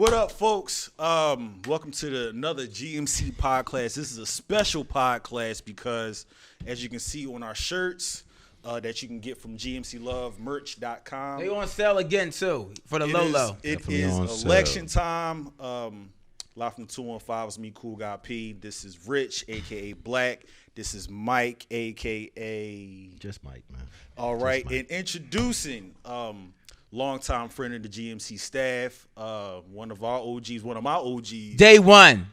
What up, folks? Welcome to another GMC Podclass. This is a special podcast because, as you can see on our shirts that you can get from gmclovemerch.com. They on sale again, too, for the low. It is election time. Live from 215 is me, Cool Guy P. This is Rich, a.k.a. Black. This is Mike, a.k.a. Just Mike, man. All right, and introducing longtime friend of the GMC staff, one of our OGs, one of my OGs. Day one.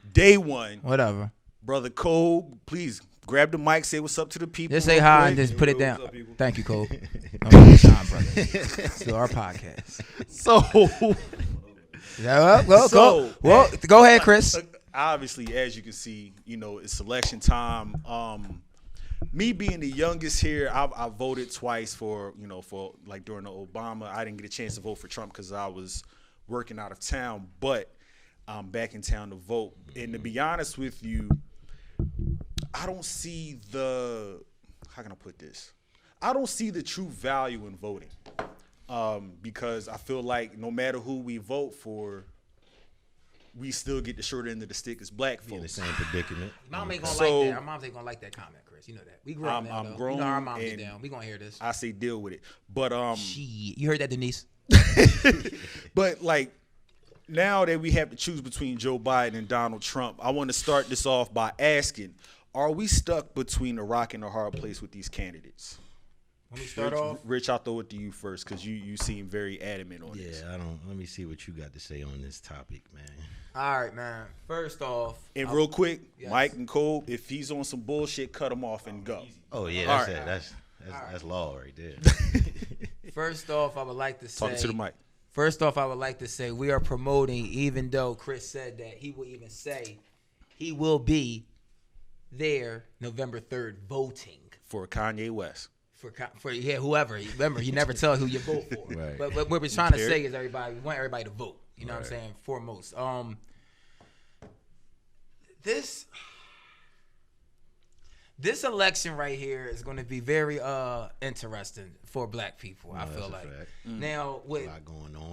Whatever. Brother Cole, please grab the mic, say what's up to the people. Just say hi and just put it down. Thank you, Cole. Time, brother. To our podcast. Go ahead, Chris. Obviously, as you can see, it's election time. Me being the youngest here, I voted twice for during the Obama. I didn't get a chance to vote for Trump because I was working out of town, but I'm back in town to vote. And to be honest with you, I don't see how can I put this? I don't see the true value in voting because I feel like no matter who we vote for, we still get the short end of the stick as black folks. In the same predicament. Mom ain't gonna like that. Our moms ain't gonna like that comment, Chris. You know that. We grew up now, I'm grown. Our moms get down. We gonna hear this. I say deal with it. But shit. You heard that, Denise? But now that we have to choose between Joe Biden and Donald Trump, I want to start this off by asking, are we stuck between a rock and a hard place with these candidates? Let me start off. Rich, I'll throw it to you first because you seem very adamant on this. Yeah, let me see what you got to say on this topic, man. All right, man. First off. And real quick, yes. Mike and Cole, if he's on some bullshit, cut him off and go. Oh, yeah, that's it. That's law right there. First off, I would like to say. Talking to the mic. First off, I would like to say we are promoting, even though Chris said that he will even say he will be there November 3rd voting. For Kanye West. For whoever. Remember, he never tells who you vote for. Right. But what we're trying to say is we want everybody to vote. You know what I'm saying? Foremost. This election right here is going to be very interesting for black people, I feel like. Now, with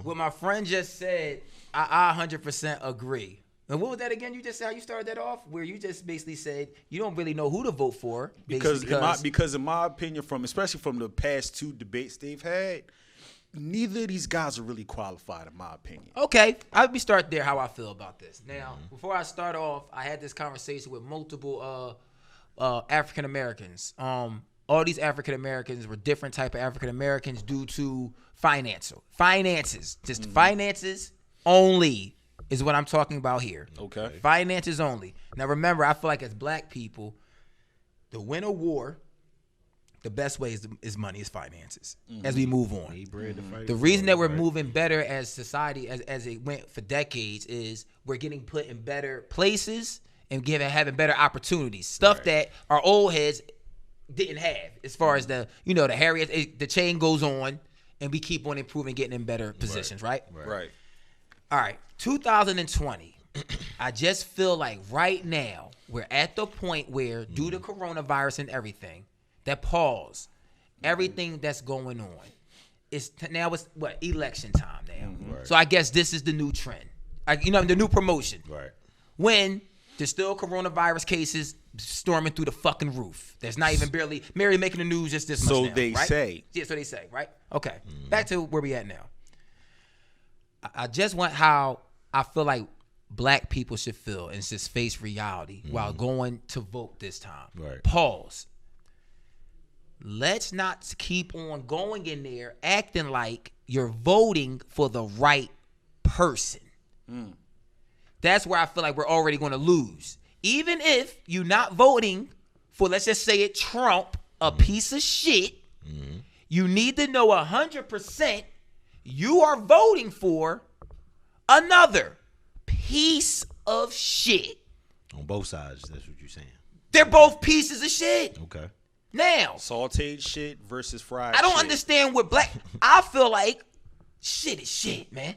what my friend just said, I 100% agree. And what was that again? You just said how you started that off, where you just basically said you don't really know who to vote for. Because in my opinion, especially from the past two debates they've had, neither of these guys are really qualified, in my opinion. Okay, let me start there. How I feel about this. Now, before I start off, I had this conversation with multiple African Americans. All these African Americans were different type of African Americans due to finances, just finances only. Is what I'm talking about here. Okay. Finances only. Now, remember, I feel like as black people, to win a war, the best way is money, is finances, as we move on. The reason that we're moving better as society, as it went for decades, is we're getting put in better places and having better opportunities. Stuff that our old heads didn't have, as far as the Harriet, the chain goes on, and we keep on improving, getting in better positions, right? Right. All right, 2020, I just feel like right now we're at the point where, due to coronavirus and everything, everything that's going on, now it's election time now. Right. So I guess this is the new trend, the new promotion. Right. When there's still coronavirus cases storming through the fucking roof. There's not even barely Mary making the news just this much now. So they say. Yeah, so they say, right? Okay, back to where we at now. I just want how I feel like black people should feel and just face reality while going to vote this time. Right. Pause. Let's not keep on going in there acting like you're voting for the right person. That's where I feel like we're already going to lose. Even if you're not voting for, let's just say it, Trump, a piece of shit, you need to know 100% you are voting for another piece of shit. On both sides, that's what you're saying. They're both pieces of shit. Okay. Now, sauteed shit versus fried shit. I don't understand what I feel like shit is shit, man.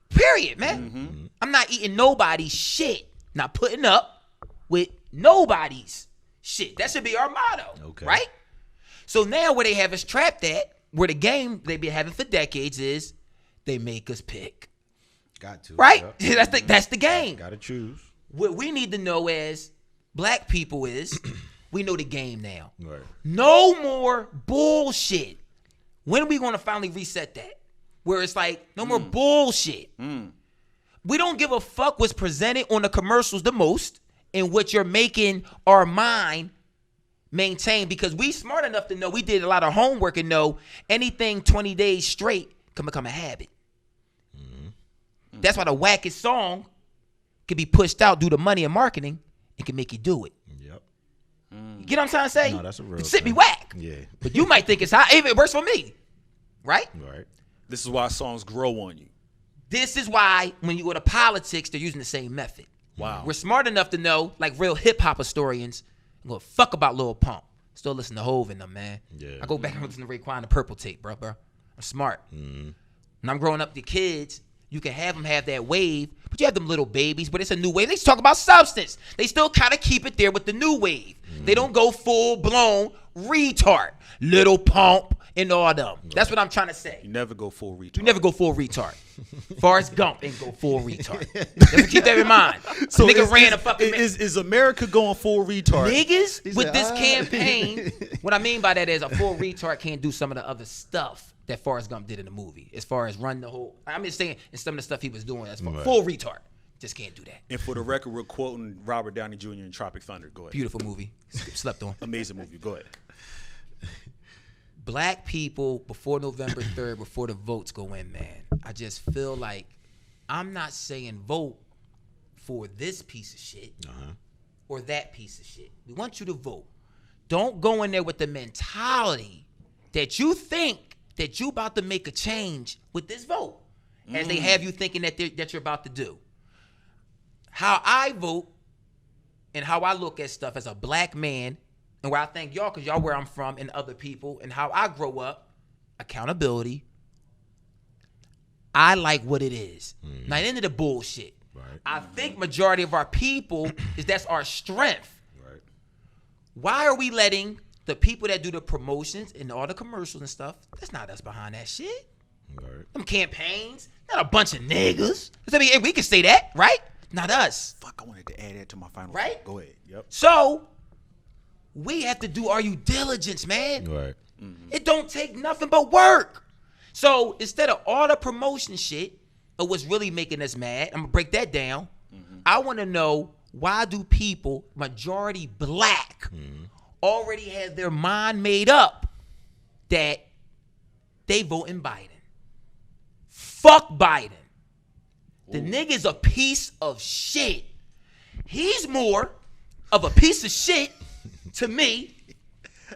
Period, man. I'm not eating nobody's shit. Not putting up with nobody's shit. That should be our motto. Okay. Right? So now where they have us trapped at, where the game they've been having for decades is they make us pick. Got to. Right? Yep. That's the game. Got to choose. What we need to know as black people is we know the game now. Right. No more bullshit. When are we going to finally reset that? Where it's like, no more bullshit. We don't give a fuck what's presented on the commercials the most and what you're making our mind maintain, because we smart enough to know, we did a lot of homework and know anything 20 days straight can become a habit. That's why the wackest song can be pushed out due to money and marketing and can make you do it. Yep. You get what I'm trying to say? No, that's a real It should be thing. whack. Yeah. But you might think it's hot. It works for me. Right? Right. This is why songs grow on you. This is why when you go to politics, they're using the same method. Wow. We're smart enough to know, like real hip hop historians, I'm going to fuck about Lil Pump. Still listen to Hov and them, man. Yeah. I go back and listen to Raekwon and Purple Tape, bro. I'm smart. When I'm growing up, the kids, you can have them have that wave, but you have them little babies, but it's a new wave. They talk about substance. They still kind of keep it there with the new wave. They don't go full-blown retard. Lil Pump and all them. That's what I'm trying to say. You never go full retard. You never go full retard. Forrest Gump ain't go full retard. Let's keep that in mind. So Nigga ran a fucking... is America going full retard? Niggas with said, this campaign, what I mean by that is a full retard can't do some of the other stuff that Forrest Gump did in the movie. As far as run the whole... I'm just saying, and some of the stuff he was doing, that's full retard. Just can't do that. And for the record, we're quoting Robert Downey Jr. in Tropic Thunder. Go ahead. Beautiful movie. Slept on. Amazing movie. Go ahead. Black people, before November 3rd, before the votes go in, man, I just feel like I'm not saying vote for this piece of shit or that piece of shit. We want you to vote. Don't go in there with the mentality that you think that you about to make a change with this vote, as they have you thinking that you're about to do. How I vote and how I look at stuff as a black man, and where I thank y'all, because y'all where I'm from and other people, and how I grow up, accountability. I like what it is. Not into the bullshit. Right. I think majority of our people that's our strength. Right. Why are we letting the people that do the promotions and all the commercials and stuff, that's not us behind that shit. Right. Them campaigns, not a bunch of niggas. I mean, we can say that, right? Not us. Fuck, I wanted to add that to my final. Right? Go ahead. Yep. So, we have to do our due diligence, man. Right. It don't take nothing but work. So, instead of all the promotion shit of what's really making us mad, I'm going to break that down. I want to know, why do people, majority black, already have their mind made up that they voting Biden? Fuck Biden. The nigga's a piece of shit. He's more of a piece of shit to me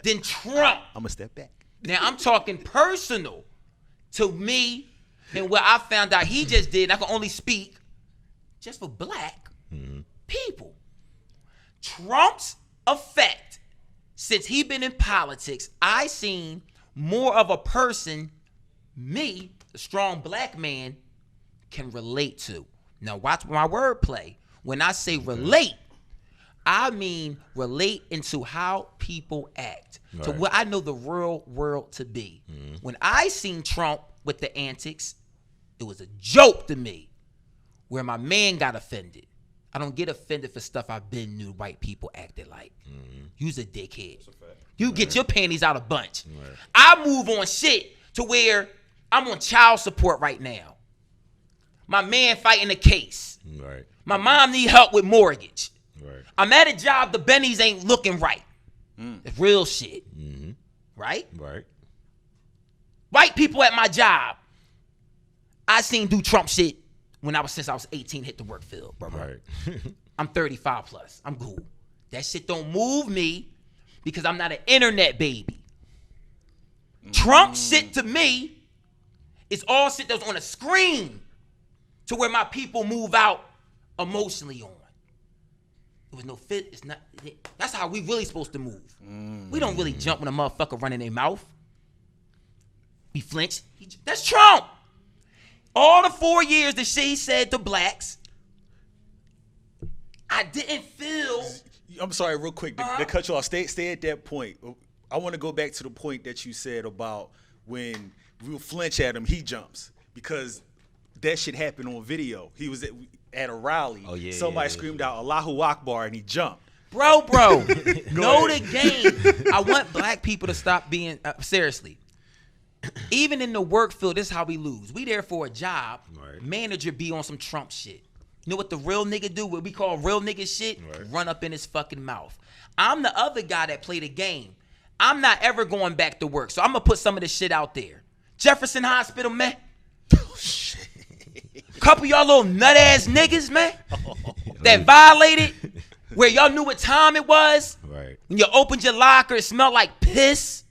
than Trump. I'm going to step back. Now, I'm talking personal to me and what I found out he just did. I can only speak just for black people. Trump's effect, since he been in politics, I seen more of a person, me, a strong black man, can relate to. Now, watch my wordplay. When I say relate, I mean relate into how people act, to what I know the real world to be. When I seen Trump with the antics, it was a joke to me, where my man got offended. I don't get offended for stuff I've been knew white people acted like. You's a dickhead. You get your panties out a bunch. I move on shit to where I'm on child support right now. My man fighting a case. Right. My mom need help with mortgage. Right. I'm at a job, the bennies ain't looking right. It's real shit. Right? Right. White people at my job, I seen do Trump shit since I was 18, hit the work field, bro. Right. I'm 35 plus. I'm cool. That shit don't move me because I'm not an internet baby. Trump shit to me is all shit that's on a screen to where my people move out emotionally on. It was no fit. It's not. That's how we really supposed to move. We don't really jump when a motherfucker run in their mouth. We flinch. That's Trump. All the 4 years that she said to blacks, I didn't feel. I'm sorry, real quick, to cut you off. Stay at that point. I want to go back to the point that you said about when we'll flinch at him, he jumps. Because that shit happened on video. He was at a rally. Oh, yeah, Somebody screamed out Allahu Akbar and he jumped. Bro, know the game. I want black people to stop being seriously. Even in the work field, this is how we lose. We there for a job. Right. Manager be on some Trump shit. You know what the real nigga do? What we call real nigga shit? Right. Run up in his fucking mouth. I'm the other guy that played the game. I'm not ever going back to work. So I'm going to put some of this shit out there. Jefferson Hospital, man. Oh, shit. Couple y'all little nut-ass niggas, man. That violated where y'all knew what time it was. Right. When you opened your locker, it smelled like piss.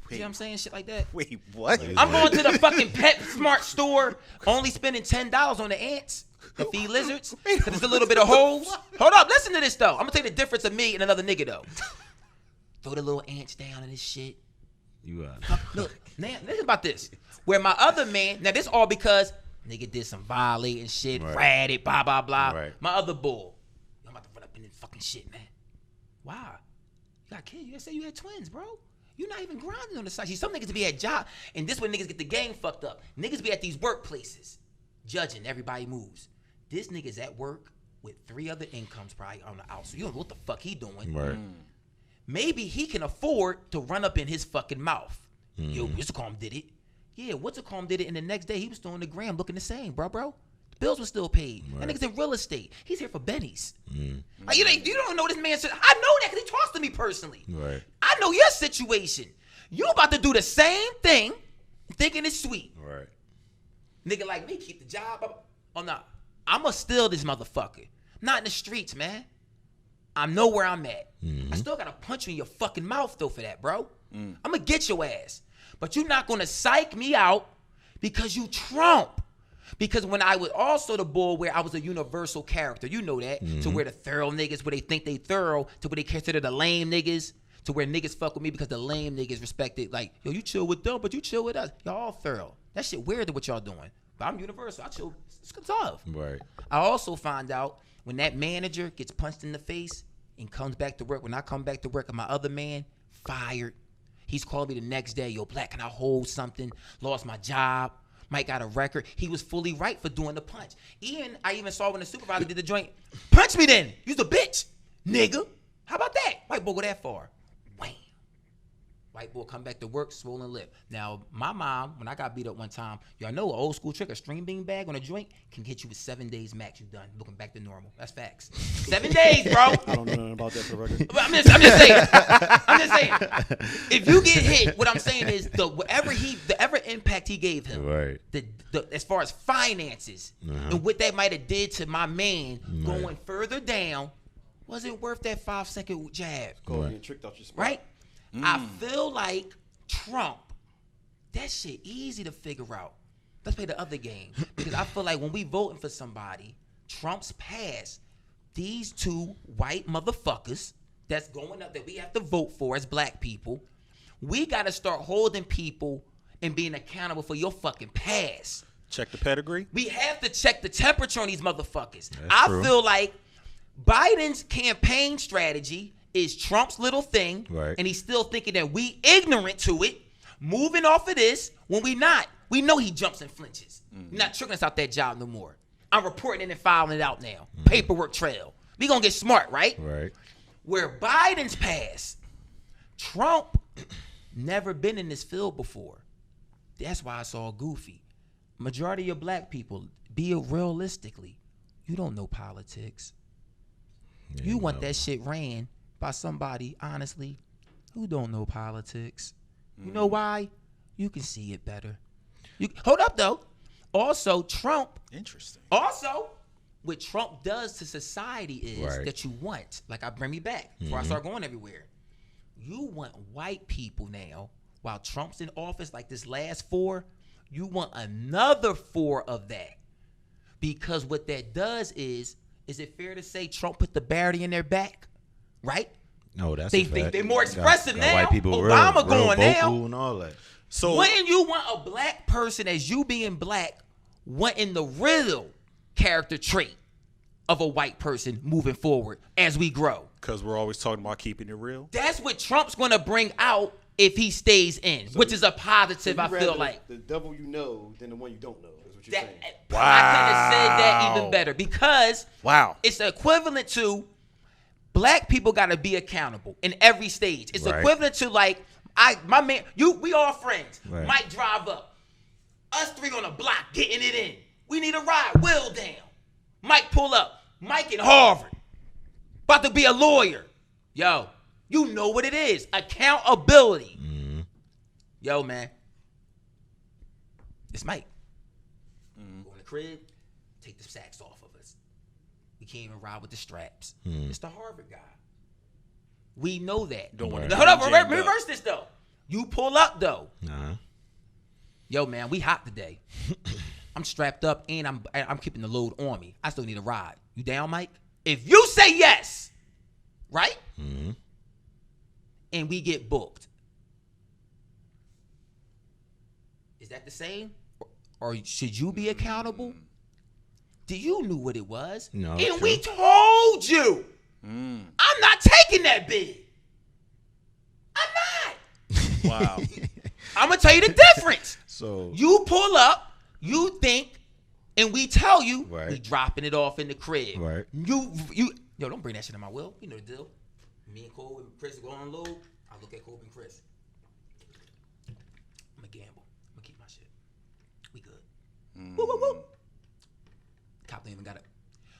Wait, See what I'm saying? Shit like that. wait, what? I'm going to the fucking PetSmart store, only spending $10 on the ants that feed lizards, because it's a little bit of holes. Hold up, listen to this, though. I'm going to tell you the difference of me and another nigga, though. Throw the little ants down in this shit. You Look, now, think about this. Where my other man, now this all because nigga did some violating shit, Right. ratted, blah, blah, blah. Right. My other bull, I'm about to run up in this fucking shit, man. Why? You got kids. You said you had twins, bro. You're not even grinding on the side. See, some niggas be at job, and this when niggas get the game fucked up. Niggas be at these workplaces, judging everybody moves. This nigga's at work with 3 other incomes probably on the out. So you don't know what the fuck he doing. Right. Maybe he can afford to run up in his fucking mouth. Yo, What's-a-calm did it. Yeah, What's-a-calm did it, and the next day he was still on the gram looking the same, bro. The bills were still paid. That nigga's in real estate. He's here for Benny's. Like, you don't know this man. I know that because he talks to me personally. Right. I know your situation. You about to do the same thing, thinking it's sweet. Right. Nigga like me, keep the job. Oh, no. I'ma steal this motherfucker. Not in the streets, man. I know where I'm at. I still gotta punch you in your fucking mouth, though, for that, bro. I'm gonna get your ass. But you're not gonna psych me out because you Trump. Because when I was also the bull where I was a universal character, you know that, to where the thorough niggas, where they think they thorough, to where they consider the lame niggas, to where niggas fuck with me because the lame niggas respect it. Like, yo, you chill with them, but you chill with us. Y'all all thorough. That shit weird to what y'all doing. But I'm universal. I chill. It's tough. Right. I also find out when that manager gets punched in the face and comes back to work, when I come back to work and my other man fired, he's calling me the next day, yo, Black, can I hold something? Lost my job. Mike got a record. He was fully right for doing the punch. I even saw when the supervisor did the joint, punch me then. You's a bitch, nigga. How about that? White boy go that far. Wham. White boy come back to work, swollen lip. Now, my mom, when I got beat up one time, y'all know an old school trick, a string bean bag on a joint can get you with 7 days max. You done. Looking back to normal. That's facts. 7 days, bro. I don't know nothing about that for the record. I'm just saying. I'm just saying. If you get hit, what I'm saying is whatever impact he gave him, Right. as far as finances, and what that might have did to my man going further down, wasn't worth that 5-second jab. Go ahead and tricked out your spot. Right? I feel like Trump, that shit easy to figure out. Let's play the other game. Because I feel like when we voting for somebody, Trump's past, these 2 white motherfuckers that's going up that we have to vote for as black people, we got to start holding people and being accountable for your fucking past. Check the pedigree. We have to check the temperature on these motherfuckers. That's true. Feel like Biden's campaign strategy is Trump's little thing, Right. and he's still thinking that we ignorant to it, moving off of this when we not. We know he jumps and flinches. You're not tricking us out that job no more. I'm reporting it and filing it out now. Paperwork trail. We gonna get smart, right? Right. Where Biden's past, Trump never been in this field before. That's why it's all goofy. Majority of black people, be it realistically, you don't know politics. Yeah, You want that shit ran by somebody, honestly, who don't know politics. You know why? You can see it better. Hold up, though. Also, Trump. Interesting. Also, what Trump does to society is Right. that you want, like I bring me back before I start going everywhere. You want white people now, while Trump's in office, like this last 4, you want another 4 of that. Because what that does is it fair to say Trump put the barrier in their back? Right? No, that's They a think fact. they're more expressive now. White people Obama real going now. vocal and all that. So When you want a black person as you being black, wanting the real character trait of a white person moving forward as we grow. because we're always talking about keeping it real. That's what Trump's going to bring out if he stays in, which is a positive, I feel like. The devil you know than the one you don't know, is what what you're saying. I could have said that even better because it's equivalent to black people got to be accountable in every stage. It's equivalent to like my man, we all friends. Right. Mike drive up, us three on a block getting it in. We need a ride. Will down. Mike pull up. Mike in Harvard, about to be a lawyer. Yo, you know what it is. Accountability. Mm-hmm. Yo, man. It's Mike. Go in the crib, take the sacks off of us. We can't even ride with the straps. It's the Harvard guy. We know that. Don't want to. to. Hold up, reverse this though. You pull up though. Yo, man, we hot today. I'm strapped up and I'm keeping the load on me. I still need a ride. You down, Mike? If you say yes, right? Mm-hmm. And we get booked. Is that the same? Or should you be accountable? Do you knew what it was? No. And true. we told you. I'm not taking that bid. I'm not. Wow. I'm going to tell you the difference. So You pull up, you think, and we tell you, Right. we dropping it off in the crib. Right. Yo, don't bring that shit in my will. You know the deal. Me and Cole and Chris go on load. I look at Cole and Chris. I'm going to gamble. I'm going to keep my shit. We good. Woo, woo, woo. Cop don't even got it.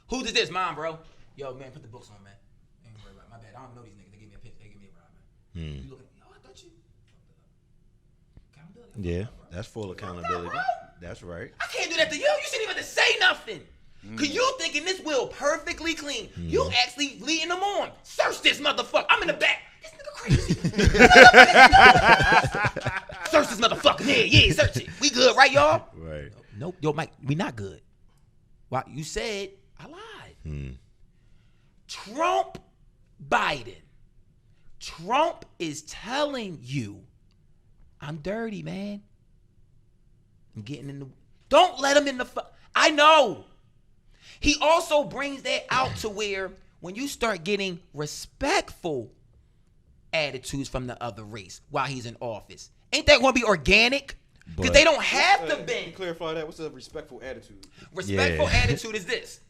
Who's this? Mine, bro. Yo, man, put the books on, man. Ain't worry about it. My bad. I don't know these niggas. They give me a pitch. They give me a ride, man. You looking at me. Oh, I thought you. Accountability. yeah, that's full accountability. bro. That's right. I can't do that to you. You shouldn't even have to say nothing. Cause you thinking this wheel perfectly clean. You actually leading them on. Search this motherfucker. I'm in the back. This nigga crazy. Search this motherfucker. Yeah, search it. We good, right, y'all? Right. Nope. Yo, Mike, we not good. Why? You said I lied. Trump Biden. Trump is telling you, I'm dirty, man. I'm getting in the. Don't let him in the. I know. He also brings that out to where when you start getting respectful attitudes from the other race while he's in office, ain't that going to be organic? Because they don't have to Can bend. you clarify that? What's a respectful attitude? Respectful attitude is this.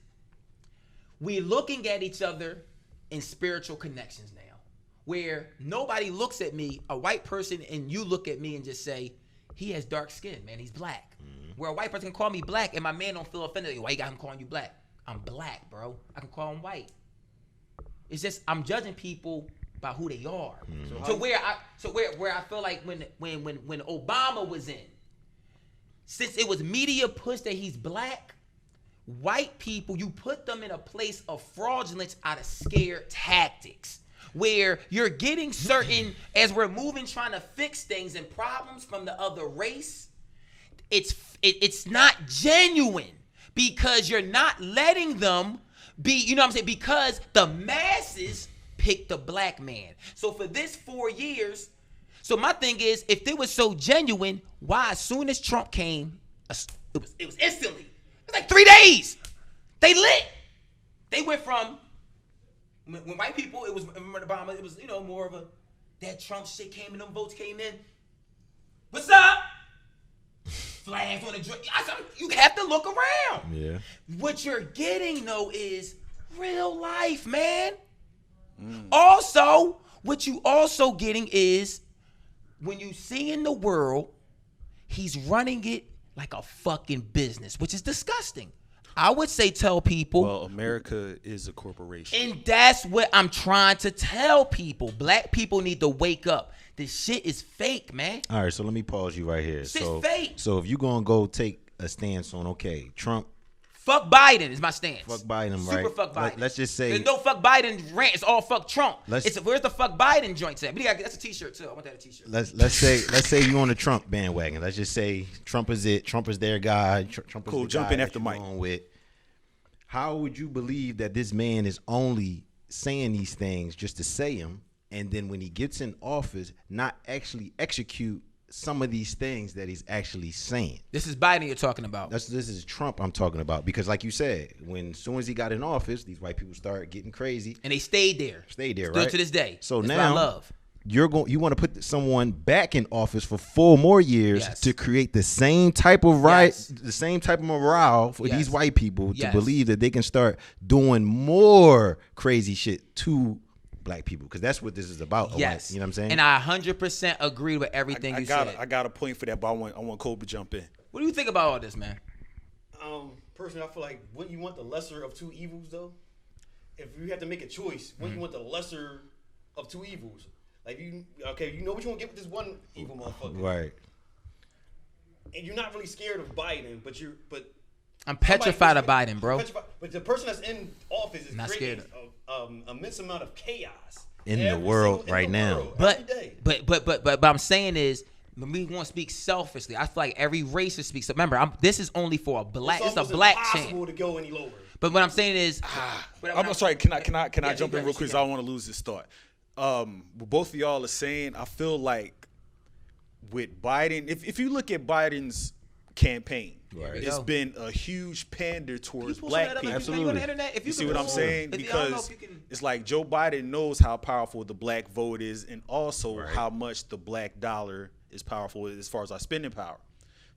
We're looking at each other in spiritual connections now, where nobody looks at me, a white person, and you look at me and just say, he has dark skin, man, he's black. Where a white person can call me black and my man don't feel offended. Why you got him calling you black? I'm black, bro. I can call him white. It's just I'm judging people by who they are. Where I feel like when Obama was in, since it was media push that he's black, white people, you put them in a place of fraudulence out of scare tactics. Where you're getting certain, as we're moving, trying to fix things and problems from the other race, it's not genuine because you're not letting them be, you know what I'm saying? Because the masses picked the black man. So for this 4 years, so my thing is, if it was so genuine, why as soon as Trump came, it was instantly. It was like 3 days. They lit. They went from when white people, it was Obama, it was, more of a that Trump shit came and them votes came in. What's up? Flags on the drink. You have to look around. Yeah. What you're getting though is real life, man. Also, what you also getting is when you see in the world, he's running it like a fucking business, which is disgusting. I would say tell people. Well, America is a corporation. And that's what I'm trying to tell people. Black people need to wake up. This shit is fake, man. All right, so let me pause you right here. Shit's fake. So if you're going to go take a stance on, okay, Trump. Fuck Biden is my stance. Fuck Biden, Super right? fuck Biden. Let's just say. There's no fuck Biden rant. It's all fuck Trump. Let's- Where's the fuck Biden joints at? That's a t-shirt too. I want that a t-shirt. Let's say you on the Trump bandwagon. Let's just say Trump is it. Trump is their guy. Trump is Cool, the jump guy in that after you're Mike. going with. How would you believe that this man is only saying these things just to say them, and then when he gets in office, not actually execute some of these things that he's actually saying? This is Biden you're talking about. This is Trump I'm talking about, because like you said, as soon as he got in office, these white people started getting crazy. And they stayed there. Stayed there, Still right? to this day. So That's now, what I love. you want to put someone back in office for 4 more years to create the same type of the same type of morale for these white people to believe that they can start doing more crazy shit to black people, because that's what this is about. Yes, you know what I'm saying? And I 100% agree with everything you said. I got a point for that, but I want Kobe to jump in. What do you think about all this, man? Personally, I feel like wouldn't you want the lesser of two evils though? If you have to make a choice, wouldn't you want the lesser of two evils? Like you know what you want to get with this one evil motherfucker, right? And you're not really scared of Biden, but I'm petrified of Biden, bro. But the person that's in office is not creating scared. Immense amount of chaos in the world right now. But I'm saying is, when we want to speak selfishly, I feel like every racist speaks. Remember, this is only for a black. It's a black chant. Impossible to go any lower. But what I'm saying is, I'm sorry. Can I jump in real quick? 'Cause I don't want to lose this thought. What both of y'all are saying, I feel like with Biden, if you look at Biden's campaign, it's been a huge pander towards black people. Absolutely. You see what I'm saying? Because it's like Joe Biden knows how powerful the black vote is, and also how much the black dollar is powerful as far as our spending power.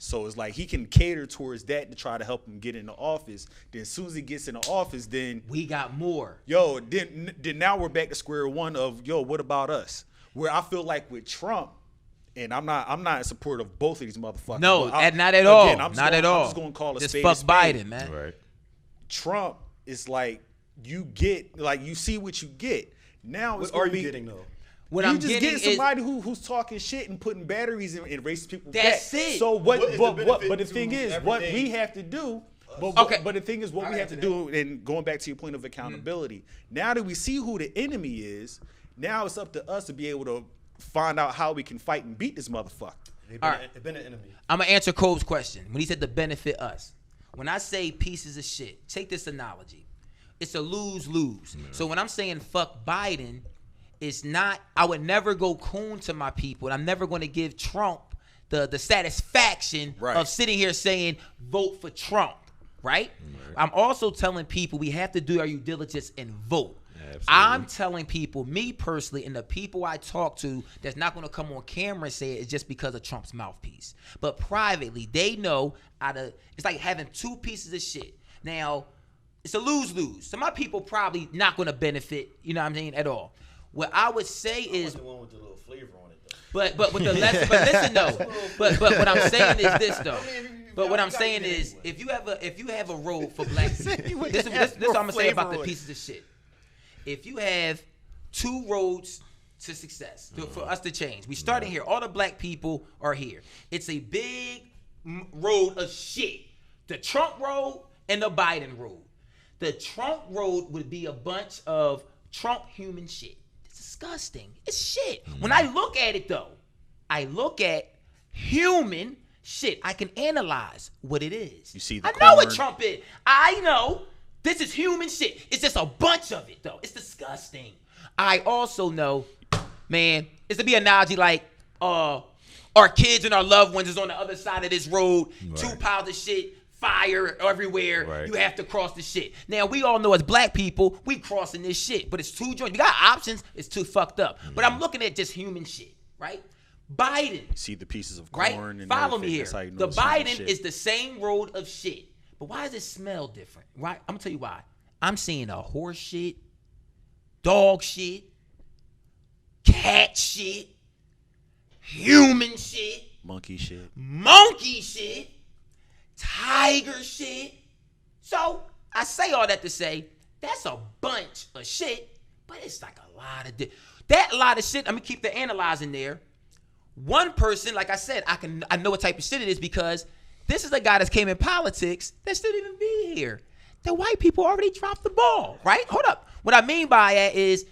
So it's like he can cater towards that to try to help him get into office. Then as soon as he gets into office, then we got more. Then now we're back to square one of what about us? Where I feel like with Trump, and I'm not in support of both of these motherfuckers. No, not at all. Not at all. I'm just gonna call a spade fuck a spade. Biden, man. Right. Trump is like you see what you get. Now it's What are gonna you be, getting though? What you I'm just getting get somebody who's talking shit and putting batteries in racist people's That's back. it. So What is the benefit but the to thing is, everyday what we have to do. But the thing is, what we have to do, and going back to your point of accountability, now that we see who the enemy is, now it's up to us to be able to find out how we can fight and beat this motherfucker. They've been an enemy. I'm gonna answer Cole's question when he said to benefit us. When I say pieces of shit, take this analogy. It's a lose-lose. So when I'm saying fuck Biden, it's not. I would never go coon to my people, and I'm never going to give Trump the satisfaction of sitting here saying vote for Trump. Right? I'm also telling people we have to do our due diligence and vote. Absolutely. I'm telling people, me personally, and the people I talk to, that's not going to come on camera and say it's just because of Trump's mouthpiece. But privately, they know it's like having two pieces of shit. Now, it's a lose-lose. So my people probably not going to benefit, you know what I'm saying, at all. What I would say is, the one with the little flavor on it, though. but listen though. But what I'm saying is this though. But what I'm saying is, if you have a road for black people, this is what I'm gonna say about the pieces of shit. If you have two roads to success for us to change, we starting here. All the black people are here. It's a big road of shit. The Trump road and the Biden road. The Trump road would be a bunch of Trump human shit. It's disgusting. It's shit. When I look at it though, I look at human shit. I can analyze what it is. You see the I know what corn. Trump is. I know this is human shit. It's just a bunch of it though. It's disgusting. I also know, man, it's to be an analogy like our kids and our loved ones is on the other side of this road, two piles of shit, fire everywhere. Right. You have to cross the shit. Now we all know as black people, we crossing this shit, but it's two joints. We got options. It's too fucked up. But I'm looking at just human shit, right? Biden. See the pieces of corn. Right? And Follow me here. You know the Biden is the same road of shit. But why does it smell different? Right? I'm gonna tell you why. I'm seeing a horse shit, dog shit, cat shit, human shit, monkey shit, tiger shit. So I say all that to say that's a bunch of shit, but it's like a lot of that lot of shit. I'm gonna keep the analyzing there. One person, like I said, I know what type of shit it is because this is a guy that came in politics that shouldn't even be here. The white people already dropped the ball, right? Hold up. What I mean by that is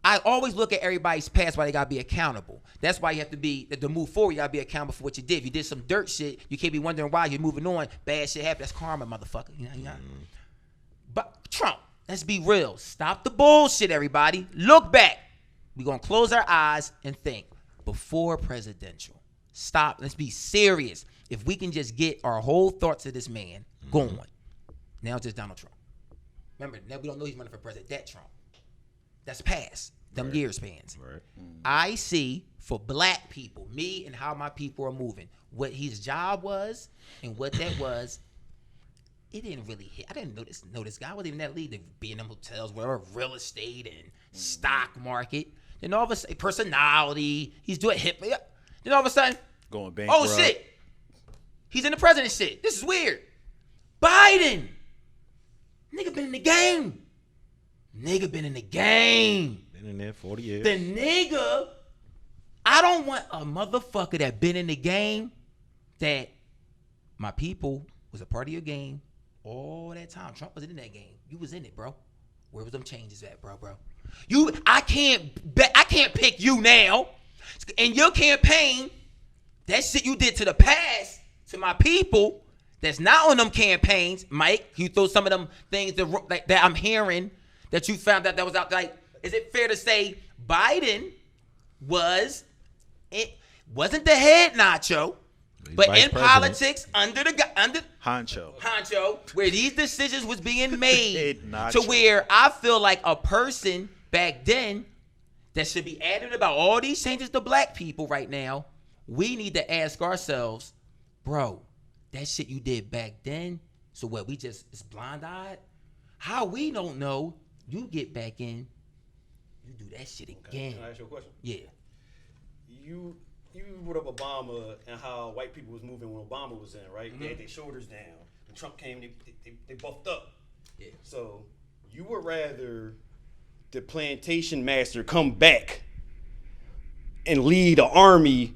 I always look at everybody's past why they gotta be accountable. That's why you have to move forward, you gotta be accountable for what you did. If you did some dirt shit, you can't be wondering why you're moving on. Bad shit happened. That's karma, motherfucker. You know? But Trump, let's be real. Stop the bullshit, everybody. Look back. We're gonna close our eyes and think. Before presidential. Stop. Let's be serious. If we can just get our whole thoughts of this man going. Now it's just Donald Trump. Remember, now we don't know he's running for president. That Trump. That's past. them year spans. Right. I see for black people, me and how my people are moving, what his job was and what that was. It didn't really hit. I didn't know this guy wasn't even that lead to be in them hotels, whatever, real estate and stock market. Then all of a sudden, personality, he's doing hip. Then all of a sudden, going bankrupt. Oh shit, he's in the president shit. This is weird. Biden, nigga been in the game. Nigga been in the game. Been in there 40 years. The nigga, I don't want a motherfucker that been in the game that my people was a part of your game all that time. Trump was in that game. You was in it, bro. Where was them changes at, bro? I can't pick you now. In your campaign, that shit you did to the past, to my people, that's not on them campaigns, Mike. You throw some of them things that I'm hearing that you found out that was out. Like, is it fair to say Biden wasn't the head nacho? But in politics, under Honcho, where these decisions was being made to where I feel like a person back then that should be added about all these changes to black people right now, we need to ask ourselves, bro, that shit you did back then, so what, we just is blind-eyed? How we don't know, you get back in, you do that shit again. Can I ask you a question? Yeah. You brought up Obama and how white people was moving when Obama was in, right? Mm-hmm. They had their shoulders down. When Trump came, they buffed up. Yeah. So you would rather the plantation master come back and lead an army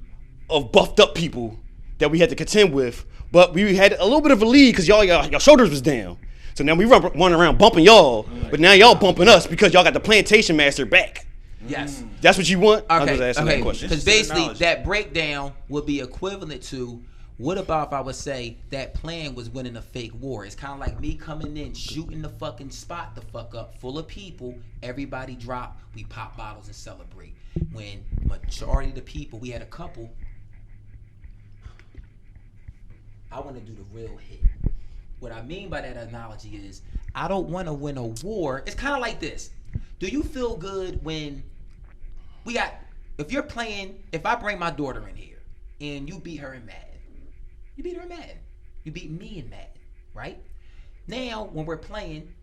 of buffed up people that we had to contend with, but we had a little bit of a lead because y'all shoulders was down. So now we run around bumping y'all, but now y'all bumping us because y'all got the plantation master back. Yes. That's what you want? I'm just Okay. asking that question. Because basically that breakdown would be equivalent to, what about if I would say that plan was winning a fake war? It's kind of like me coming in, shooting the fucking spot the fuck up, full of people, everybody drop, we pop bottles and celebrate. When majority of the people, we had a couple, I want to do the real hit. What I mean by that analogy is, I don't want to win a war. It's kind of like this. Do you feel good when if you're playing, if I bring my daughter in here and you beat her in Madden, you beat her in Madden, you beat me in Madden, right? Now, when we're playing,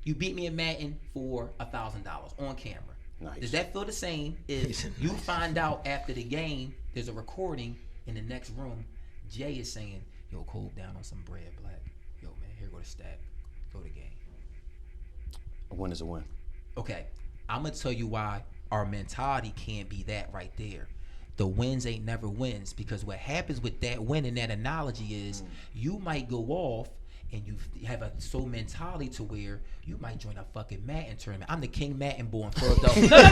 you beat me in Madden for $1,000 on camera. Nice. Does that feel the same if you find out after the game, there's a recording in the next room, Jay is saying, yo, cool down on some bread, black. Yo, man, here go the stack. Go to game. A win is a win. Okay, I'm going to tell you why our mentality can't be that right there. The wins ain't never wins, because what happens with that win in that analogy is you might go off and you have a mentality to where you might join a fucking Madden tournament. I'm the King Madden boy in Philadelphia. No, that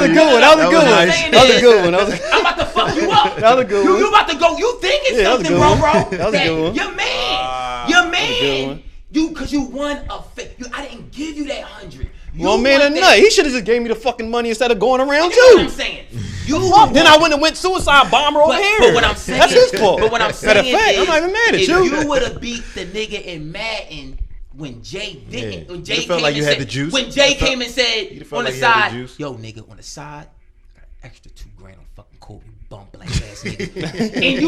was a good one. That was a good one. That was a good one. I'm about to fuck you up. That was a good one. You about to go. You thinking something, bro? That was a good one. Your man. Because you won a fake. I didn't give you that 100. Well, man, or not. He should have just gave me the fucking money instead of going around You know what too. I'm saying? Then I wouldn't have went suicide bomber over here. But what I'm saying, that's his fault. But what I'm saying Matter of fact, is, I'm not even mad at if you. you would have beat the nigga in Madden when Jay didn't, Yeah. when You'd Jay have felt came like you and had said, the juice. when Jay came and said You'd have felt on the like you had the side, juice. yo nigga on the side, got an extra $2,000 on fucking Kobe, bum black ass nigga, and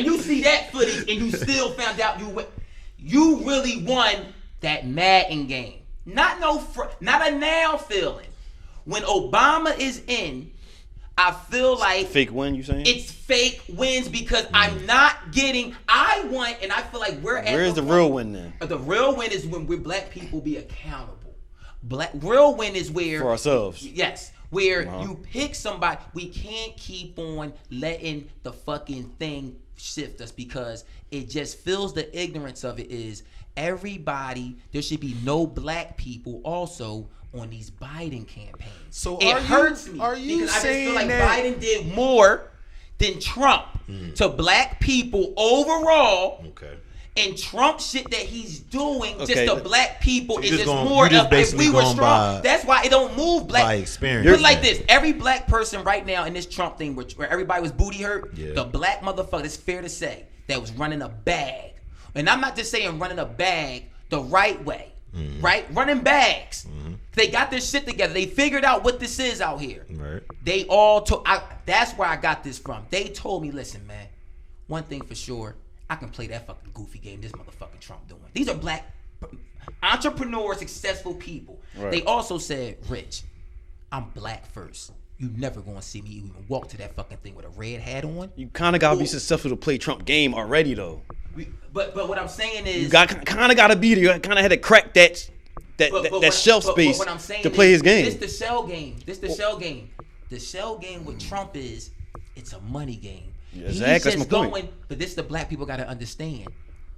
you see that footage and you still found out you really won that Madden game. Not a now feeling. When Obama is in, I feel like Fake win, you saying? it's fake wins because I'm not getting. I want, and I feel like we're at. Where's the real win then? The real win is when we're black people be accountable. Real win is where For ourselves. Yes, where you pick somebody. We can't keep on letting the fucking thing shift us because it just feels the ignorance of it is everybody. There should be no black people also on these Biden campaigns. So it hurts me are you because I just feel saying like that Biden did more than Trump to black people overall. Okay. And Trump shit that he's doing just Okay. to black people So is you're just just more you're just of if basically we were going strong. by- That's why it don't move black. by experience. Put it like Yeah. this: every black person right now in this Trump thing, where everybody was booty hurt, Yeah. the black motherfucker, it's fair to say, that was running a bag. And I'm not just saying running a bag the right way, right? Running bags. They got their shit together. They figured out what this is out here. Right. They all told. That's where I got this from. They told me, listen, man. One thing for sure, I can play that fucking goofy game this motherfucking Trump doing. These are black entrepreneurs, successful people. Right. They also said, Rich, I'm black first. You never gonna see me even walk to that fucking thing with a red hat on. You kind of gotta be successful to play Trump game already, though. But what I'm saying is, you kind of gotta be there. You kind of had to crack that shelf space to play his game. This the shell game. The shell game with Trump is, it's a money game. Yeah, exactly. He's just going, but this the black people gotta understand.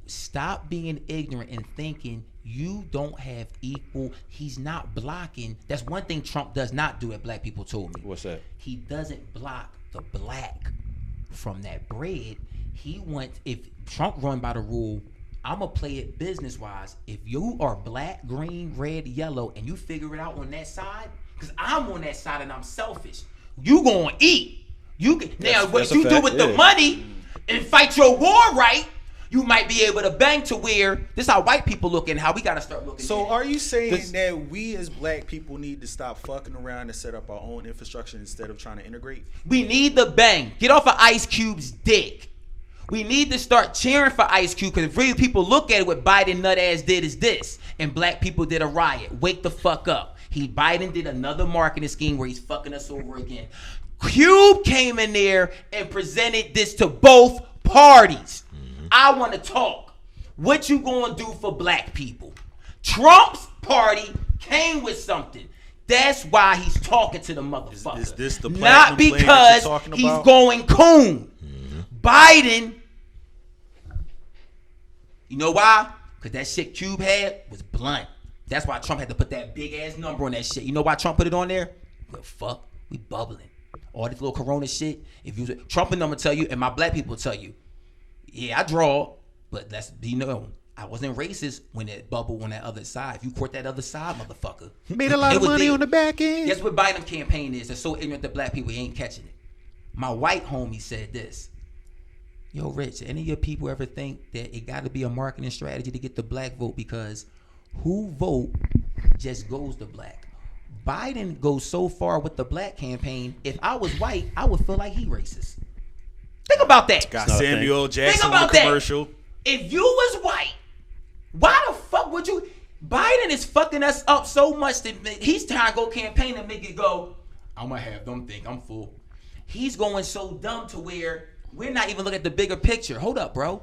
Stop being ignorant and thinking you don't have equal. He's not blocking. That's one thing Trump does not do that black people told me. What's that? He doesn't block the black from that bread. He wants, if Trump run by the rule, I'm going to play it business-wise. If you are black, green, red, yellow, and you figure it out on that side, because I'm on that side and I'm selfish, you going to eat. Now, what you do with the money and fight your war right, you might be able to bang to where this is how white people look and how we got to start looking. So are you saying that we as black people need to stop fucking around and set up our own infrastructure instead of trying to integrate? We need the bang. Get off of Ice Cube's dick. We need to start cheering for Ice Cube, because if really people look at it, what Biden nut ass did is this, and black people did a riot. Wake the fuck up. Biden did another marketing scheme where he's fucking us over again. Cube came in there and presented this to both parties. I want to talk. What you gonna do for black people? Trump's party came with something. That's why he's talking to the motherfucker. Is this the not because he's going coon. Biden, you know why? Because that shit Cube had was blunt. That's why Trump had to put that big ass number on that shit. You know why Trump put it on there? Well, fuck, we bubbling. All this little corona shit. If you Trump and I'm gonna tell you, and my black people tell you, yeah, I draw, but let's be known, I wasn't racist when it bubbled on that other side. If you court that other side, motherfucker, made a lot of money on the back end. Guess what Biden campaign is? They're so ignorant that black people ain't catching it. My white homie said this. Yo, Rich, any of your people ever think that it got to be a marketing strategy to get the black vote, because who vote just goes to black? Biden goes so far with the black campaign. If I was white, I would feel like he racist. Think about that. Got Samuel Jackson on the commercial. If you was white, why the fuck would you? Biden is fucking us up so much that he's trying to go campaign and make it go, I'm going to have them think I'm full. He's going so dumb to where we're not even looking at the bigger picture. Hold up, bro.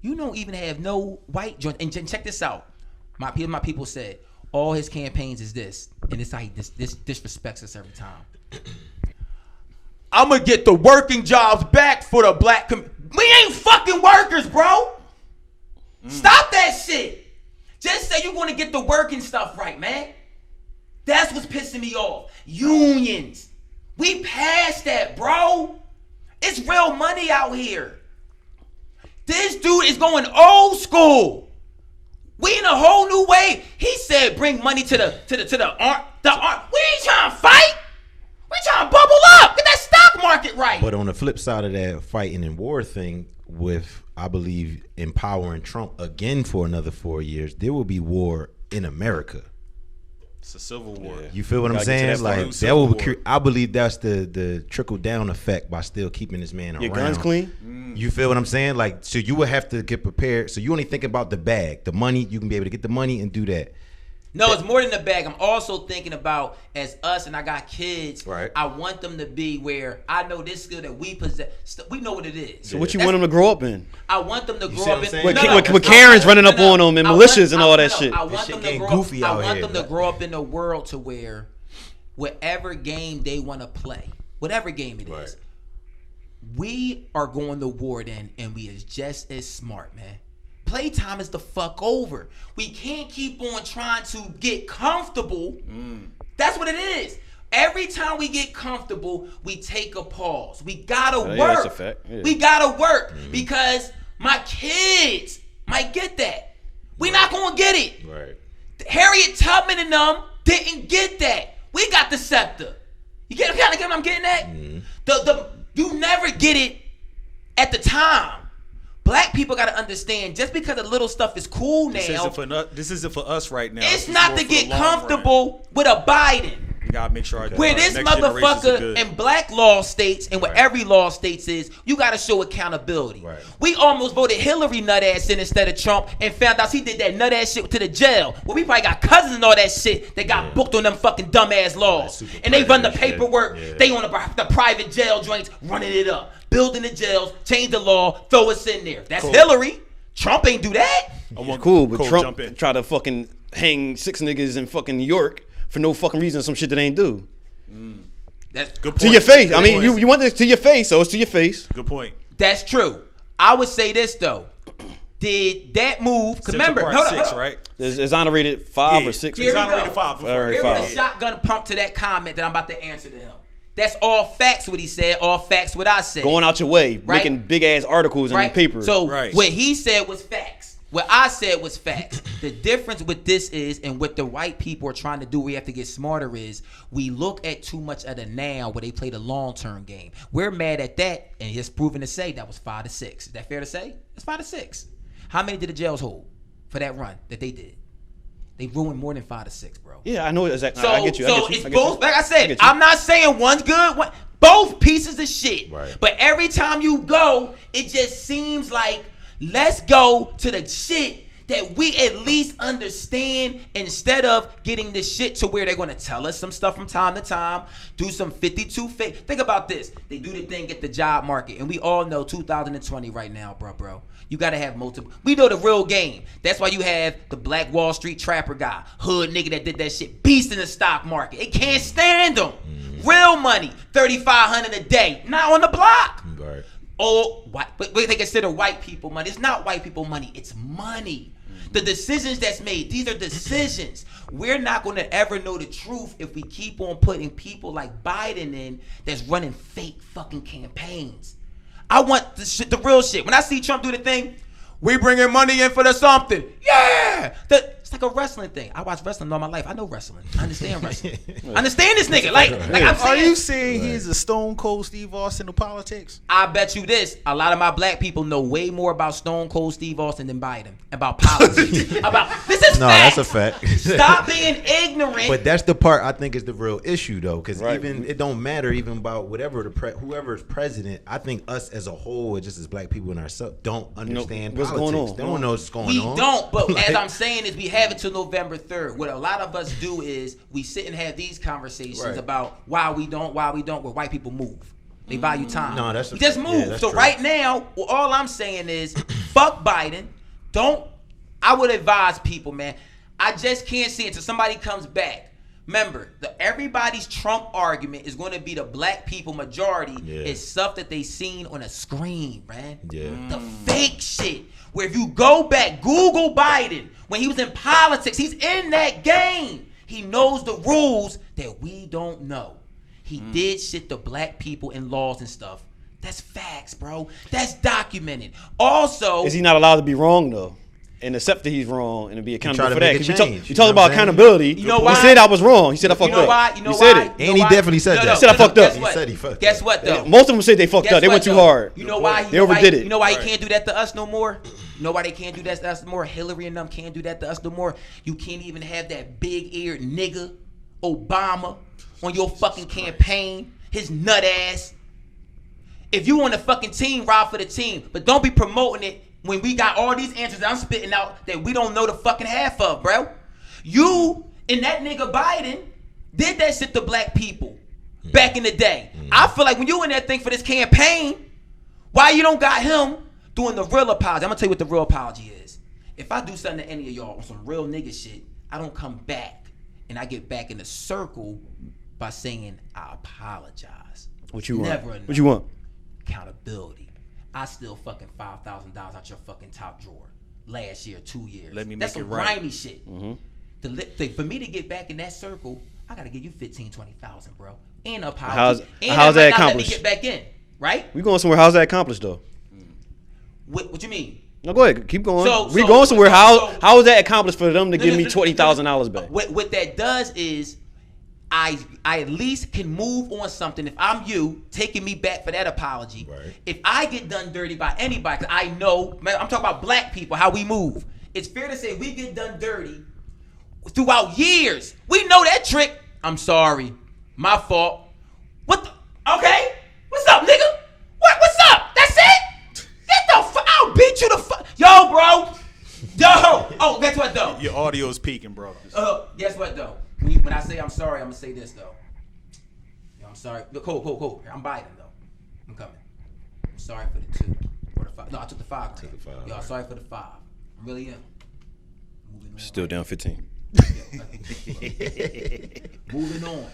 You don't even have no white joint. And check this out. My people said all his campaigns is this. And this how he disrespects us every time. I'm going to get the working jobs back for the black community. We ain't fucking workers, bro. Stop that shit. Just say you're going to get the working stuff right, man. That's what's pissing me off. Unions. We passed that, bro. It's real money out here. This dude is going old school. We in a whole new way. He said bring money to the arm. We ain't trying to fight. We trying to bubble up. Get that stock market right. But on the flip side of that fighting and war thing, with, I believe, empowering Trump again for another 4 years, there will be war in America. It's a civil war. Yeah. You feel what I'm saying? Like that will. I believe that's the trickle down effect by still keeping this man around. Your guns clean. You feel what I'm saying? Like, so you would have to get prepared. So you only think about the bag, the money. You can be able to get the money and do that. No, it's more than the bag. I'm also thinking about, as us, and I got kids. Right. I want them to be where I know this skill that we possess. We know what it is. So what you want them to grow up in? I want them to grow up in. With Karen's running up on them and militias and all that shit. I want them to grow up. I want them to grow up in a world to where, whatever game they want to play, whatever game it is, we are going to war then, and we is just as smart, man. Playtime is the fuck over. We can't keep on trying to get comfortable. That's what it is. Every time we get comfortable, we take a pause. We gotta work. Yeah, that's a fact. Yeah. We gotta work because my kids might get that. We're not gonna get it. Right. Harriet Tubman and them didn't get that. We got the scepter. You get what I'm getting at? You never get it at the time. black people got to understand, just because the little stuff is cool now, this isn't for us right now. It's not to get comfortable with a Biden. You gotta make sure where this motherfucker in black law states and where every law states is, you gotta show accountability. Right. We almost voted Hillary nut ass in instead of Trump and found out she did that nut ass shit to the jail. Well, we probably got cousins and all that shit that got booked on them fucking dumb ass laws. And they run the paperwork. Yeah. They on the private jail joints running it up, building the jails, change the law, throw us in there. That's Hillary. Trump ain't do that. Cool, but Trump try to fucking hang 6 niggas in fucking New York for no fucking reason, some shit that ain't do. That's good point. To your face. I mean, you want this to your face, so it's to your face. Good point. That's true. I would say this though. Did that move? Remember, hold on. Right? It's exonerated 5 or 6. Exonerated 5. Here's a shotgun pump to that comment that I'm about to answer to him. That's all facts what he said, all facts what I said. Going out your way, making big ass articles in the paper. So what he said was facts. What I said was facts. The difference with this is, and what the white people are trying to do, we have to get smarter, is we look at too much of the now where they play the long-term game. We're mad at that, and he's proven to say that was 5 to 6. Is that fair to say? It's 5 to 6. How many did the jails hold for that run that they did? They ruined more than 5 to 6, bro. Yeah, I know exactly. So, I get you. It's both. Like I said, I'm not saying one's good. Both pieces of shit. Right. But every time you go, it just seems like, let's go to the shit that we at least understand instead of getting this shit to where they're going to tell us some stuff from time to time, do some 52 fake. Think about this. They do the thing at the job market, and we all know 2020 right now, bro. You got to have multiple. We know the real game. That's why you have the Black Wall Street trapper guy, hood nigga that did that shit, beast in the stock market. It can't stand them. Real money, $3,500 a day, not on the block. Right. Oh, but they consider white people money. It's not white people money. It's money. The decisions that's made, these are decisions. We're not going to ever know the truth if we keep on putting people like Biden in that's running fake fucking campaigns. I want the real shit. When I see Trump do the thing, we bringing money in for the something. Yeah. It's like a wrestling thing. I watch wrestling all my life. I know wrestling. I understand wrestling. I understand this nigga. Like I'm saying. Are you saying he's a Stone Cold Steve Austin of politics? I bet you this. A lot of my black people know way more about Stone Cold Steve Austin than Biden. About politics. This is that's a fact. Stop being ignorant. But that's the part I think is the real issue, though, because even it don't matter even about whatever whoever's president. I think us as a whole, just as black people and ourselves, don't understand politics. Going on. They don't know what's going on. We don't. But as I'm saying is, we have it till November 3rd. What a lot of us do is we sit and have these conversations about why we don't, where white people move. They value time. No, that's just move. Yeah, so true. Right now, all I'm saying is, fuck Biden. I would advise people, man. I just can't see it until somebody comes back. Remember, everybody's Trump argument is going to be the black people majority. It's stuff that they seen on a screen, man. Yeah. The fake shit. Where if you go back, Google Biden, when he was in politics, he's in that game. He knows the rules that we don't know. He did shit to black people in laws and stuff. That's facts, bro. That's documented. Also, is he not allowed to be wrong though? And accept that he's wrong and to be accountable for that. Because you talk about accountability. You know why? He said I was wrong. He said I fucked up. You said it. And he definitely said that. He said I fucked up. He said he fucked up. Guess what though? Most of them said they fucked up. They went too hard. You know why? They overdid it. You know why he can't do that to us no more? Nobody can't do that to us no more. Hillary and them can't do that to us no more. You can't even have that big-eared nigga Obama on your fucking campaign. His nut ass. If you on the fucking team, ride for the team. But don't be promoting it when we got all these answers that I'm spitting out that we don't know the fucking half of, bro. You and that nigga Biden did that shit to black people back in the day. I feel like when you in that thing for this campaign, why you don't got him doing the real apology? I'm gonna tell you what the real apology is. If I do something to any of y'all on some real nigga shit, I don't come back and I get back in the circle by saying I apologize. What you want? Never enough. What you want? Accountability. I still fucking $5,000 out your fucking top drawer last year, 2 years. Let me That's make it some right. grimy shit. For me to get back in that circle, I gotta give you 15, 20,000, bro. And apology. How's that accomplished? Let me get back in, right? We going somewhere. How's that accomplished though? What you mean? No, go ahead. Keep going. We going somewhere. How is that accomplished for them to give me $20,000 back? What that does is, I at least can move on something if I'm you, taking me back for that apology. Right. If I get done dirty by anybody, 'cause I know, man, I'm talking about black people, how we move. It's fair to say we get done dirty throughout years. We know that trick. I'm sorry. My fault. What the? Okay. What's up, nigga? What's up? That's it? Get the fuck. I'll beat you the fuck. Yo, bro. Yo. Oh, guess what, though? Your audio's peaking, bro. Guess what, though? When I say I'm sorry, I'm going to say this, though. Yo, I'm sorry. Cool. I'm Biden, though. I'm coming. I'm sorry for the 2 or the 5. No, I took the 5. Yo, I'm sorry for the 5. I really am. Moving on. Still down 15. Moving on.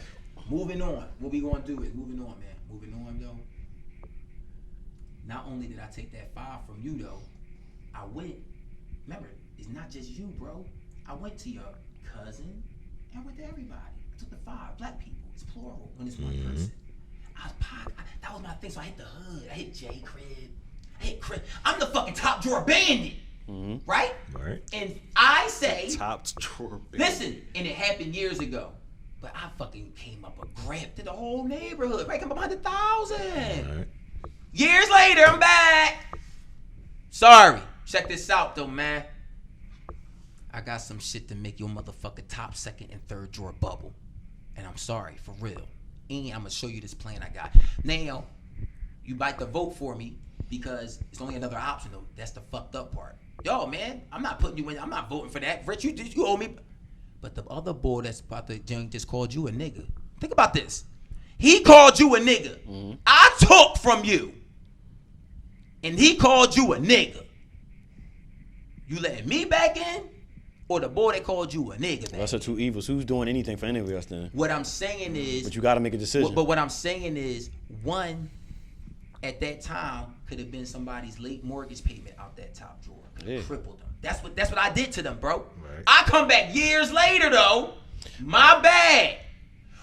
What we gonna do is moving on, man. Moving on, though. Not only did I take that 5 from you, though, I went. Remember, it's not just you, bro. I went to your cousin and went to everybody. I took the 5. Black people. It's plural when it's one person. That was my thing. So I hit the hood. I hit J Crib. I hit Crib. I'm the fucking top drawer bandit. Right? Right. And I say, Top drawer. listen, and it happened years ago, but I fucking came up a grab to the whole neighborhood. Right? Come up 100,000. Right. Years later, I'm back. Sorry. Check this out, though, man. I got some shit to make your motherfucking top, second, and third drawer bubble. And I'm sorry, for real. And I'm going to show you this plan I got. Now, you might to vote for me because it's only another option, though. That's the fucked up part. Yo, man, I'm not putting you in. I'm not voting for that. Rich, you owe me. But the other boy that's about to just called you a nigga. Think about this. He called you a nigga. I took from you. And he called you a nigga. You letting me back in? Or the boy that called you a nigga back That's the 2 evils. Who's doing anything for any of us then? What I'm saying is... But you got to make a decision. But what I'm saying is, one, at that time, could have been somebody's late mortgage payment out that top drawer. Yeah. Crippled them. That's what I did to them, bro. Right. I come back years later, though. My bad.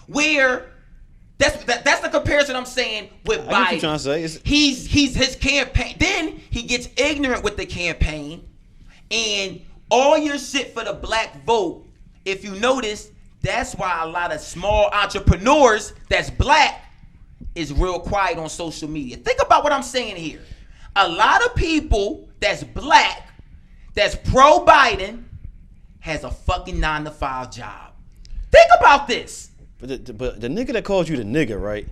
Where... That's the comparison I'm saying with Biden. I get what you're trying to say. He's his campaign. Then he gets ignorant with the campaign, and all your shit for the black vote. If you notice, that's why a lot of small entrepreneurs that's black is real quiet on social media. Think about what I'm saying here. A lot of people that's black, that's pro Biden, has a fucking 9-to-5 job. Think about this. But the nigga that calls you the nigga, right?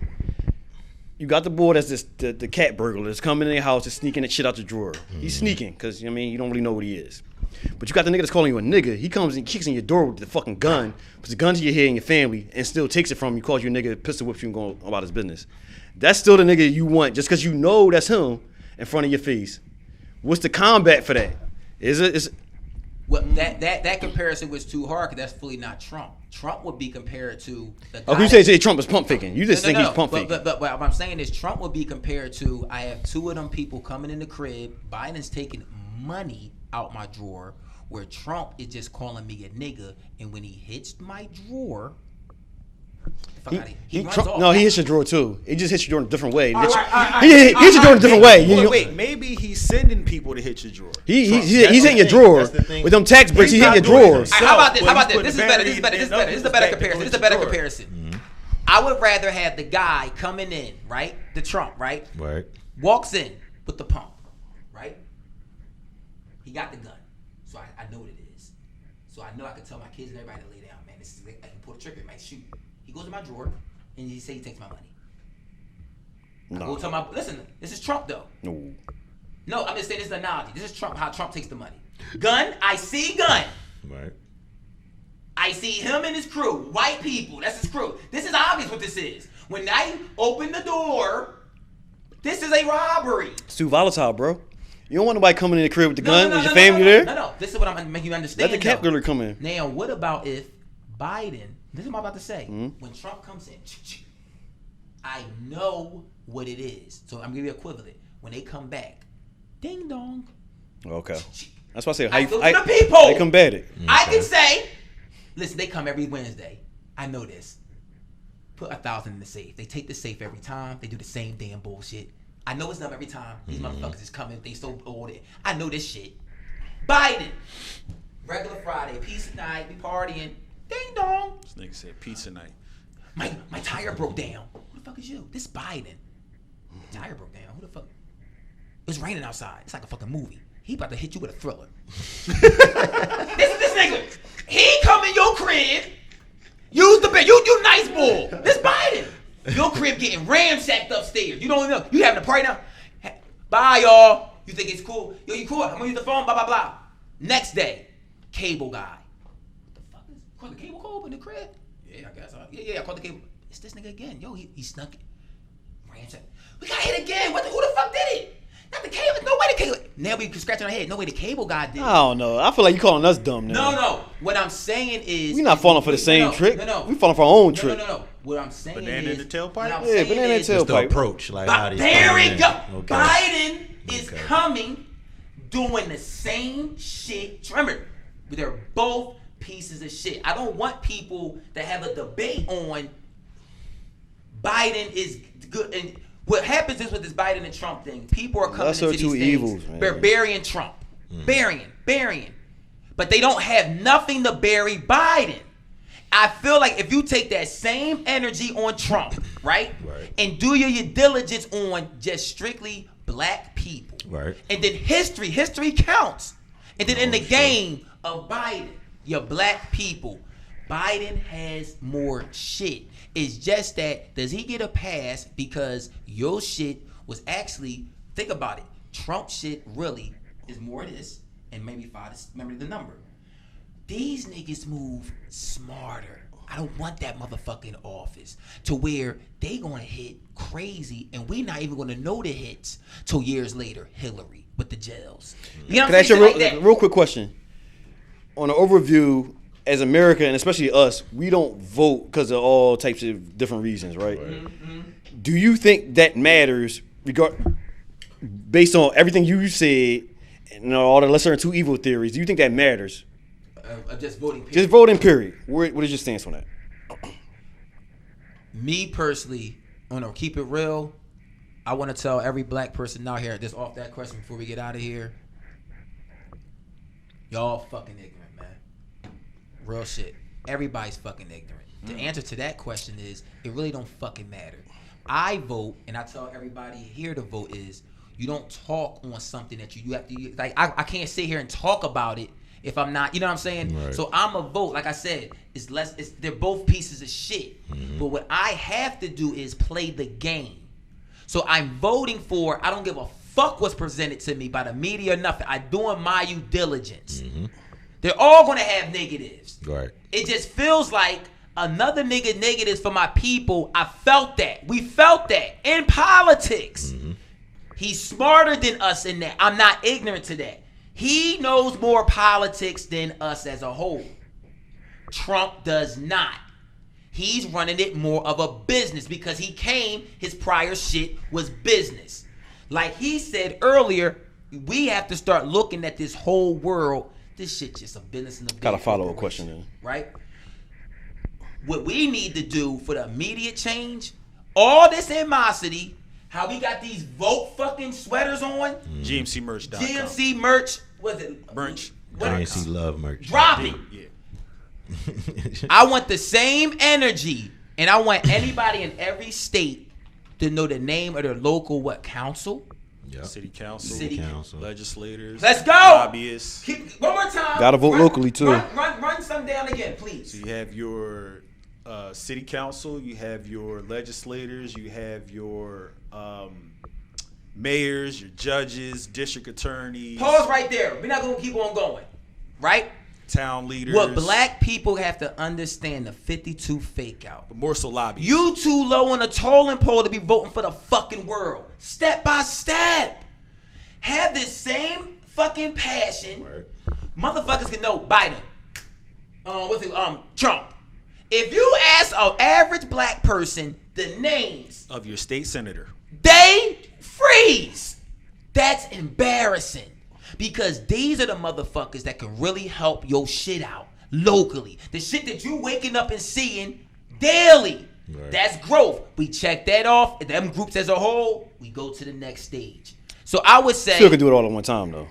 You got the boy that's the cat burglar that's coming in your house and sneaking that shit out the drawer. He's sneaking because, I mean, you don't really know what he is. But you got the nigga that's calling you a nigga. He comes and kicks in your door with the fucking gun, puts a gun to your head and your family, and still takes it from you, calls you a nigga, pistol whips you and go about his business. That's still the nigga you want just because you know that's him in front of your face. What's the combat for that? Well, that comparison was too hard because that's fully not Trump. Trump would be compared to the guy. Oh, you say Trump is pump faking. You just think he's pump faking. But what I'm saying is Trump would be compared to, I have 2 of them people coming in the crib. Biden's taking money out my drawer, where Trump is just calling me a nigga. And when he hits my drawer, he runs off. No, he hits your drawer too. He just hits your drawer in a different way. He hits your drawer in a different way. Wait, maybe he's sending people to hit your drawer. He's hitting your drawer with them tax breaks. He's hitting your drawers. How about this? This is better. This is a better comparison. I would rather have the guy coming in, right? The Trump, right? Right. Walks in with the pump, right? He got the gun, so I know what it is. So I know I can tell my kids and everybody to lay down, man. This is, I can pull the trigger, might shoot. He goes to my drawer and he say he takes my money. I go tell my, listen, this is Trump though. No, I'm just saying this is an analogy. This is Trump, how Trump takes the money. Gun, I see gun. Right. I see him and his crew, white people. That's his crew. This is obvious what this is. When I open the door, this is a robbery. It's too volatile, bro. You don't want nobody coming in the crib with the gun. Is your family there? No. This is what I'm making you understand. Let the cat burglar come in. Now, what about if Biden, this is what I'm about to say, when Trump comes in, I know what it is. So I'm going to give you equivalent. When they come back, ding dong. Okay. That's why I say, I go to the people. They combat it. I can say, listen, they come every Wednesday. I know this. Put 1,000 in the safe. They take the safe every time. They do the same damn bullshit. I know it's them every time. These motherfuckers is coming. They so old. I know this shit. Biden. Regular Friday. Pizza night. We partying. Ding dong. This nigga said pizza night. My tire broke down. Who the fuck is you? This Biden. The tire broke down. Who the fuck? It's raining outside. It's like a fucking movie. He about to hit you with a thriller. this nigga. He come in your crib. Use the bed. You nice bull. This Biden. Your crib getting ramsacked upstairs. You don't even know. You having a party now? Bye, y'all. You think it's cool? Yo, you cool? I'm gonna use the phone. Blah blah blah. Next day, cable guy. What the fuck is? Call the cable call in the crib? Yeah, I guess. Yeah. I called the cable. It's this nigga again. Yo, he snuck it. Ransacked. We got hit again. Who the fuck did it? Not the cable. No way the cable. Now we scratching our head. No way the cable guy did it. I don't know. I feel like you calling us dumb now. No. What I'm saying is, we not falling for the same trick. No. We falling for our own trick. No. What I'm saying Banana is, in the tailpipe? Yeah, banana in the Just the tailpipe. approach, like how they there come we in. go. Okay. Biden is coming, doing the same shit. Remember, they're both pieces of shit. I don't want people to have a debate on Biden is good. And what happens is with this Biden and Trump thing, people are coming Lesser into two these things. evils, man. They're burying Trump. Burying. But they don't have nothing to bury Biden. I feel like if you take that same energy on Trump, right? And do your diligence on just strictly black people. Right. And then history counts. And then in the game of Biden, your black people, Biden has more shit. It's just that, does he get a pass because your shit was actually, think about it, Trump shit really is more of this, and maybe 5 is, remember the number. These niggas move smarter. I don't want that motherfucking office to where they gonna hit crazy and we not even gonna know the hits till years later. Hillary with the jails. You know what Can I I'm ask you saying? a real quick question? On an overview, as America and especially us, we don't vote because of all types of different reasons, right? Mm-hmm. Do you think that matters, based on everything you said and all the lesser and two evil theories? Do you think that matters? Just voting. Period. Just voting, period. What is your stance on that? Me personally, I'm gonna keep it real. I want to tell every black person out here, just off that question before we get out of here. Y'all fucking ignorant, man. Real shit. Everybody's fucking ignorant. The answer to that question is, it really don't fucking matter. I vote, and I tell everybody here to vote is, you don't talk on something that you have to, like, I can't sit here and talk about it if I'm not, you know what I'm saying? Right. So I'm a vote. Like I said, they're both pieces of shit. Mm-hmm. But what I have to do is play the game. So I'm voting for, I don't give a fuck what's presented to me by the media or nothing. I'm doing my due diligence. Mm-hmm. They're all going to have negatives. Right. It just feels like another nigga negatives for my people. I felt that. We felt that in politics. Mm-hmm. He's smarter than us in that. I'm not ignorant to that. He knows more politics than us as a whole. Trump does not. He's running it more of a business because his prior shit was business. Like he said earlier, we have to start looking at this whole world. This shit just a business in the Got a follow-up question then. Right? What we need to do for the immediate change, all this animosity, how we got these vote fucking sweaters on. GMCmerch.com. GMC merch, was it? Merch. GMC love merch. Drop it. Yeah. I want the same energy, and I want anybody in every state to know the name of their local council? Yep. City council. City council. Legislators. Let's go. Lobbyists. One more time. Gotta vote locally, too. Run some down again, please. So you have your city council, you have your legislators, you have your mayors, your judges, district attorneys. Pause right there. We're not going to keep on going. Right? Town leaders. What black people have to understand, the 52 fake out. But more so lobbyists. You too low on the totem pole to be voting for the fucking world. Step by step. Have this same fucking passion. Right. Motherfuckers can know Biden. Trump. If you ask an average black person the names of your state senator, they freeze. That's embarrassing. Because these are the motherfuckers that can really help your shit out locally. The shit that you waking up and seeing daily. Right. That's growth. We check that off. Them groups as a whole, we go to the next stage. So I would say, Still can do it all at one time though.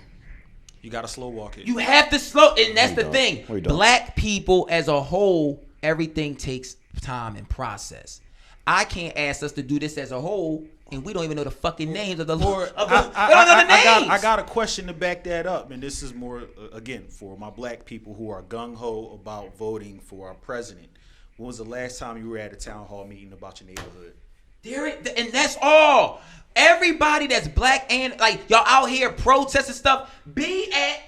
You gotta slow walk it. You have to slow, and that's the thing. No, you don't. Black people as a whole, everything takes time and process. I can't ask us to do this as a whole, and we don't even know the fucking names of the Lord. I got a question to back that up, and this is more again for my black people who are gung ho about voting for our president. When was the last time you were at a town hall meeting about your neighborhood? And that's all. Everybody that's black and like y'all out here protesting stuff, be at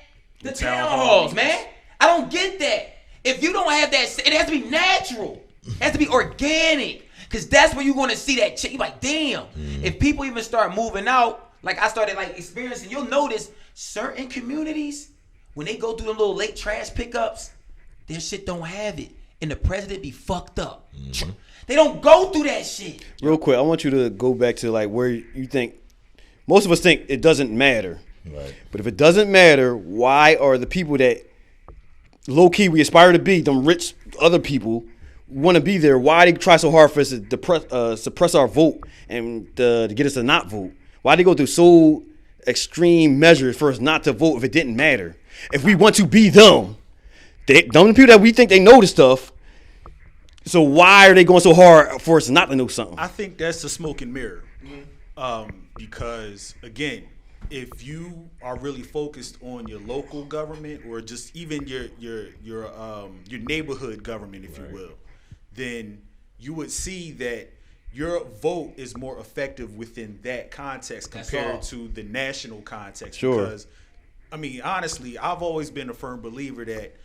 the town halls, man. I don't get that. If you don't have that, it has to be natural. It has to be organic. Because that's when you're going to see that shit. You're like, damn. If people even start moving out, like I started like experiencing, you'll notice certain communities, when they go through the little late trash pickups, their shit don't have it. And the president be fucked up. They don't go through that shit. Real quick, I want you to go back to like where you think, most of us think it doesn't matter. Right. But if it doesn't matter, why are the people that low key we aspire to be, them rich other people, want to be there? Why they try so hard for us to suppress our vote and to get us to not vote? Why they go through so extreme measures for us not to vote if it didn't matter? If we want to be them, them people that we think they know the stuff. So why are they going so hard for us not to know something? I think that's the smoke and mirror. Because again, if you are really focused on your local government or just even your neighborhood government, if you will, then you would see that your vote is more effective within that context compared to the national context. Sure. Because, I mean, honestly, I've always been a firm believer that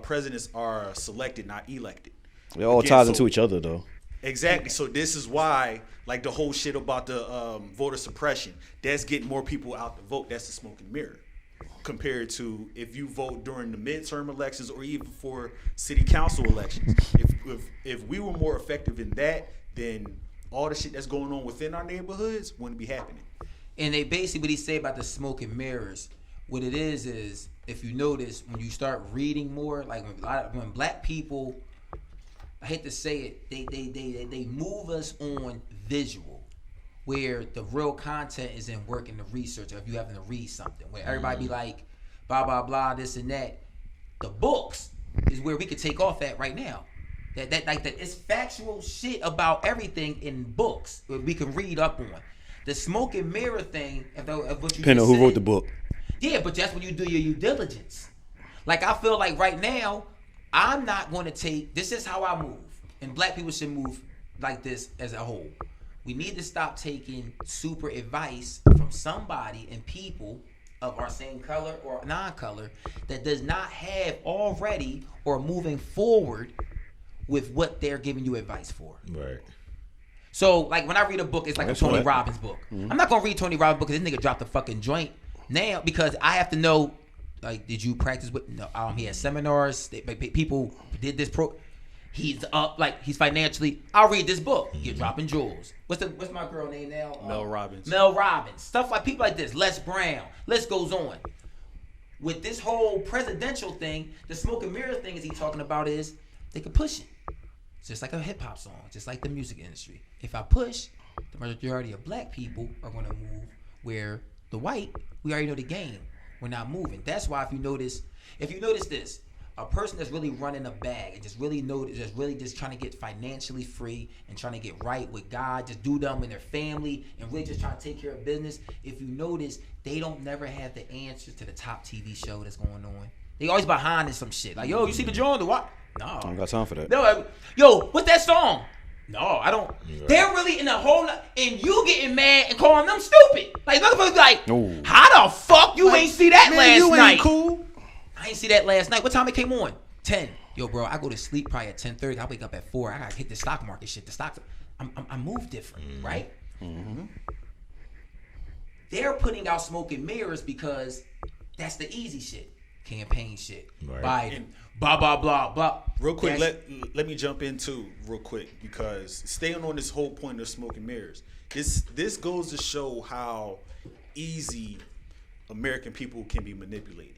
presidents are selected, not elected. It all ties into each other, though. Exactly. So this is why, like the whole shit about the voter suppression, that's getting more people out to vote. That's the smoke and mirror. Compared to if you vote during the midterm elections or even for city council elections. If we were more effective in that, then all the shit that's going on within our neighborhoods wouldn't be happening. And they basically, what he say about the smoke and mirrors, what it is if you notice when you start reading more, like when black people, I hate to say it, they move us on visual, where the real content is in working the research, or if you having to read something, where everybody be like, blah, blah, blah, this and that. The books is where we could take off at right now. That it's factual shit about everything in books where we can read up on. The smoke and mirror thing, of what you Depending on who wrote the book. Yeah, but that's when you do your due diligence. Like I feel like right now, I'm not going to take, this is how I move. And black people should move like this as a whole. We need to stop taking super advice from somebody and people of our same color or non-color that does not have already or moving forward with what they're giving you advice for. Right. So, like, when I read a book, it's like a Tony Robbins book. I'm not going to read Tony Robbins book because this nigga dropped the fucking joint now because I have to know, like, did you practice with, no, he had seminars, people did this he's up, like, he's financially, I'll read this book. You're dropping jewels. What's my girl name now? Mel Robbins. Mel Robbins. Stuff like people like this. Les Brown. List goes on. With this whole presidential thing, the smoke and mirror thing is he talking about is they could push it. It's just like a hip hop song, just like the music industry. If I push, the majority of black people are going to move where the white, we already know the game. We're not moving. That's why if you notice this, a person that's really running a bag and just really trying to get financially free and trying to get right with God, just do them and their family and really just trying to take care of business. If you notice, they don't never have the answers to the top TV show that's going on. They always behind in some shit. Like, yo, you see the joint? What? No. I don't got time for that. No, yo, what's that song? No, I don't. Right. They're really in a whole and you getting mad and calling them stupid. Like, motherfuckers like, how the fuck you ain't see that last night? Ain't cool. I ain't see that last night. What time it came on? 10. Yo, bro, I go to sleep probably at 10:30. I wake up at 4. I gotta hit the stock market shit. The stocks, I move different, right? Mm-hmm. They're putting out smoke and mirrors because that's the easy shit. Campaign shit. Right. Biden. Blah, blah, blah, blah. Real quick, let me jump in too, real quick, because staying on this whole point of smoke and mirrors, this goes to show how easy American people can be manipulated.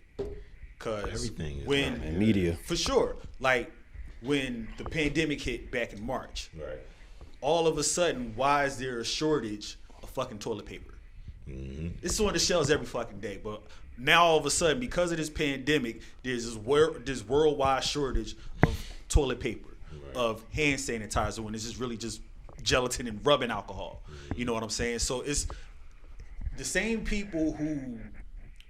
Because everything is when media, for sure, like when the pandemic hit back in March, right? All of a sudden, why is there a shortage of fucking toilet paper? Mm-hmm. It's on the shelves every fucking day, but now all of a sudden, because of this pandemic, there's this worldwide shortage of toilet paper. of hand sanitizer when it's just really just gelatin and rubbing alcohol. You know what I'm saying? So it's the same people who